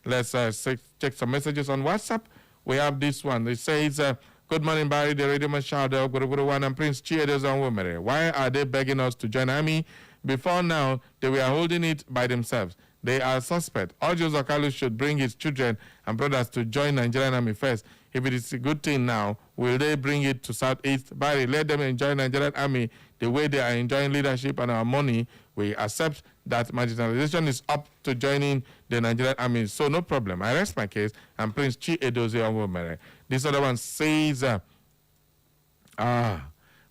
Let's check some messages on WhatsApp. We have this one. It says, good morning, Barry, the Radio Machado, Guru and Prince Chiedos and Women. Why are they begging us to join army? Before now, they were holding it by themselves. They are suspect. Ojo Zakalu should bring his children and brothers to join Nigerian army first. If it is a good thing now, will they bring it to Southeast? Barry, let them enjoy Nigerian army the way they are enjoying leadership and our money. We accept that marginalization is up to joining the Nigerian army. So no problem. I rest my case. And Prince Chi Edozie Onwomere. This other one says,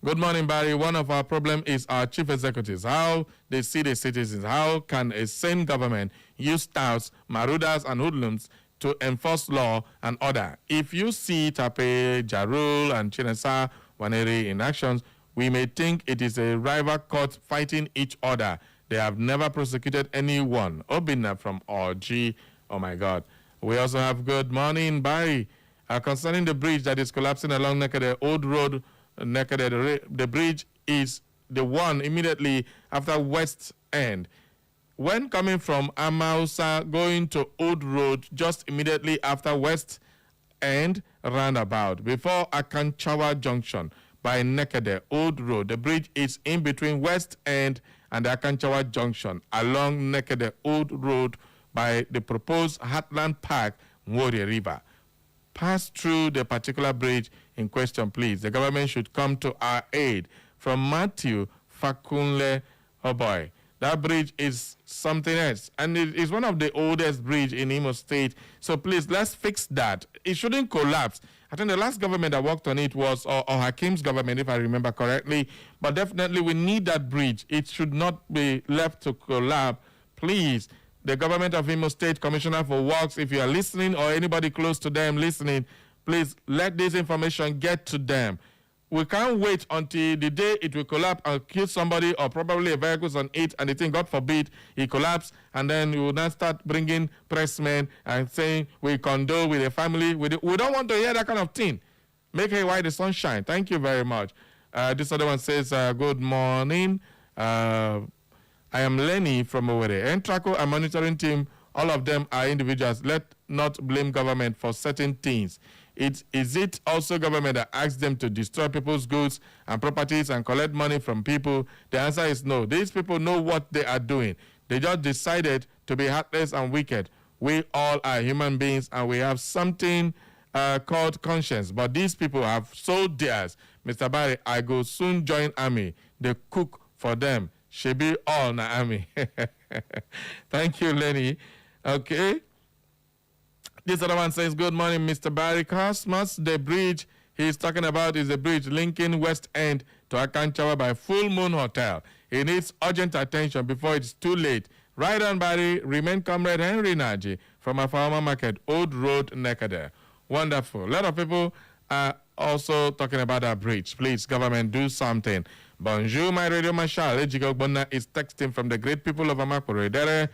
good morning, Barry. One of our problems is our chief executives, how they see the citizens. How can a sane government use touts, marauders, and hoodlums to enforce law and order? If you see Tape, Jarul, and Chinesa Waneri in actions, we may think it is a rival court fighting each other. They have never prosecuted anyone. Obina from RG. Oh, my God. We also have good morning, Barry. Concerning the bridge that is collapsing along Nekede Old Road, Nekede, the bridge is the one immediately after West End. When coming from Amausa going to Old Road, just immediately after West End roundabout, before Akanchawa Junction by Nekede Old Road, the bridge is in between West End and Akanchawa Junction along Nekede Old Road by the proposed Heartland Park, Warrior River. Pass through the particular bridge in question, please. The government should come to our aid. From Matthew Fakunle, oh boy, that bridge is something else. And it is one of the oldest bridges in Imo State. So please, let's fix that. It shouldn't collapse. I think the last government that worked on it was Hakim's government, if I remember correctly. But definitely we need that bridge. It should not be left to collapse. Please, the government of Imo State Commissioner for Works, if you are listening or anybody close to them listening, please let this information get to them. We can't wait until the day it will collapse and kill somebody or probably a vehicle on it, and the thing, God forbid, it collapse, and then you will now start bringing pressmen and saying we condole with the family. We don't want to hear that kind of thing. Make hay while the sun shine. Thank you very much. This other one says, good morning. I am Lenny from Owerri. Entraco and monitoring team, all of them are individuals. Let not blame government for certain things. Is it also government that asks them to destroy people's goods and properties and collect money from people? The answer is no. These people know what they are doing. They just decided to be heartless and wicked. We all are human beings and we have something called conscience. But these people have sold theirs. Mr. Barry, I go soon join army. They cook for them. She be all na army. Thank you, Lenny. Okay. This other one says, good morning, Mr. Barry Cosmos. The bridge he's talking about is the bridge linking West End to Akanchawa by Full Moon Hotel. It needs urgent attention before it's too late. Right on, Barry. Remain Comrade Henry Naji from Afahama Market, Old Road, Nekede. Wonderful. A lot of people are also talking about that bridge. Please, government, do something. Bonjour, my radio marshal. Ejigogbonna is texting from the great people of Amakuru.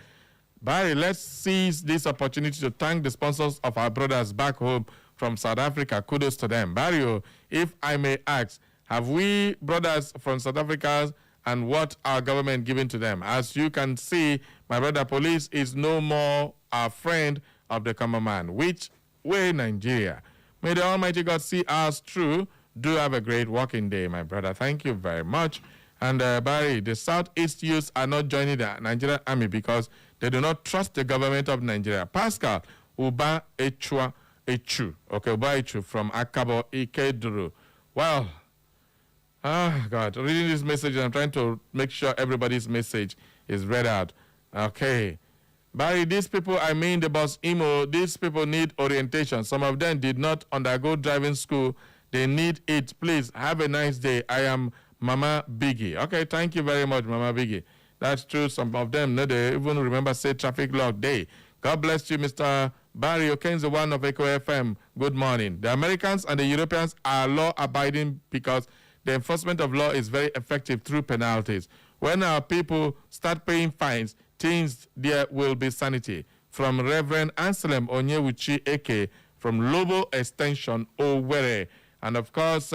Barry, let's seize this opportunity to thank the sponsors of our brothers back home from South Africa. Kudos to them. Barry, if I may ask, have we brothers from South Africa and what our government giving to them? As you can see, my brother police is no more a friend of the common man. Which way, Nigeria? May the Almighty God see us through. Do have a great working day, my brother. Thank you very much. And Barry, the Southeast youths are not joining the Nigerian army because they do not trust the government of Nigeria. Pascal Uba Echu, okay, Uba Echu from Akabo Ikeduru. Well, God, reading this message, I'm trying to make sure everybody's message is read out. Okay. Barry, these people, I mean the boss emo, these people need orientation. Some of them did not undergo driving school. They need it. Please, have a nice day. I am Mama Biggie. Okay, thank you very much, Mama Biggie. That's true. Some of them, no, they even remember, say, traffic log day. God bless you, Mr. Barry Okenzo, one of Echo FM. Good morning. The Americans and the Europeans are law-abiding because the enforcement of law is very effective through penalties. When our people start paying fines, things there will be sanity. From Reverend Anselm Onyewuchi Eke from Lobo Extension, Owerri. And of course,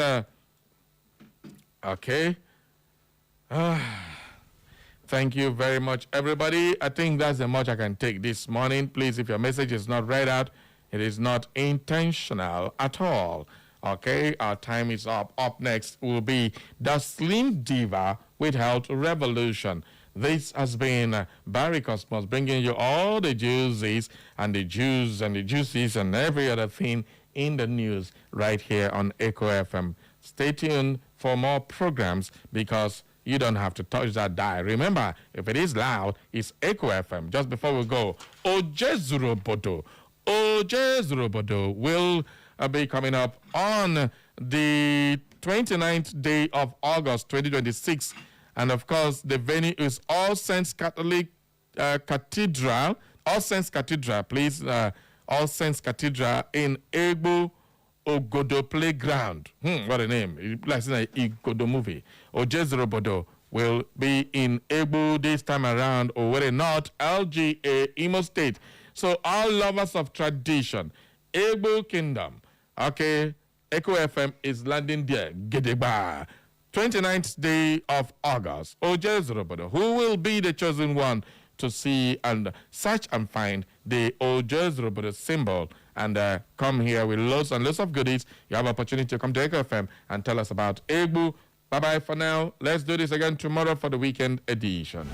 okay. Thank you very much, everybody. I think that's the much I can take this morning. Please, if your message is not read out, it is not intentional at all. Okay, our time is up. Up next will be the Slim Diva with Health Revolution. This has been Barry Cosmos bringing you all the juices and the juice and the juices and every other thing in the news right here on Echo FM. Stay tuned for more programs because you don't have to touch that dial. Remember, if it is loud, it's Echo FM. Just before we go, Ojezurobodo will be coming up on the 29th day of August 2026. And of course, the venue is All Saints Catholic Cathedral. All Saints Cathedral, please. All Saints Cathedral in Egbo Ogodo Playground. What a name. It's like an Igodo movie. Ojezurobodo will be in Egbo this time around, or whether not, LGA, Imo State. So all lovers of tradition, Egbo Kingdom, okay, Echo FM is landing there. Gedeba. 29th day of August. Ojezurobodo, who will be the chosen one to see and search and find the Ojezurobodo symbol and come here with loads and loads of goodies. You have opportunity to come to Echo FM and tell us about Egbo. Bye-bye for now. Let's do this again tomorrow for the weekend edition.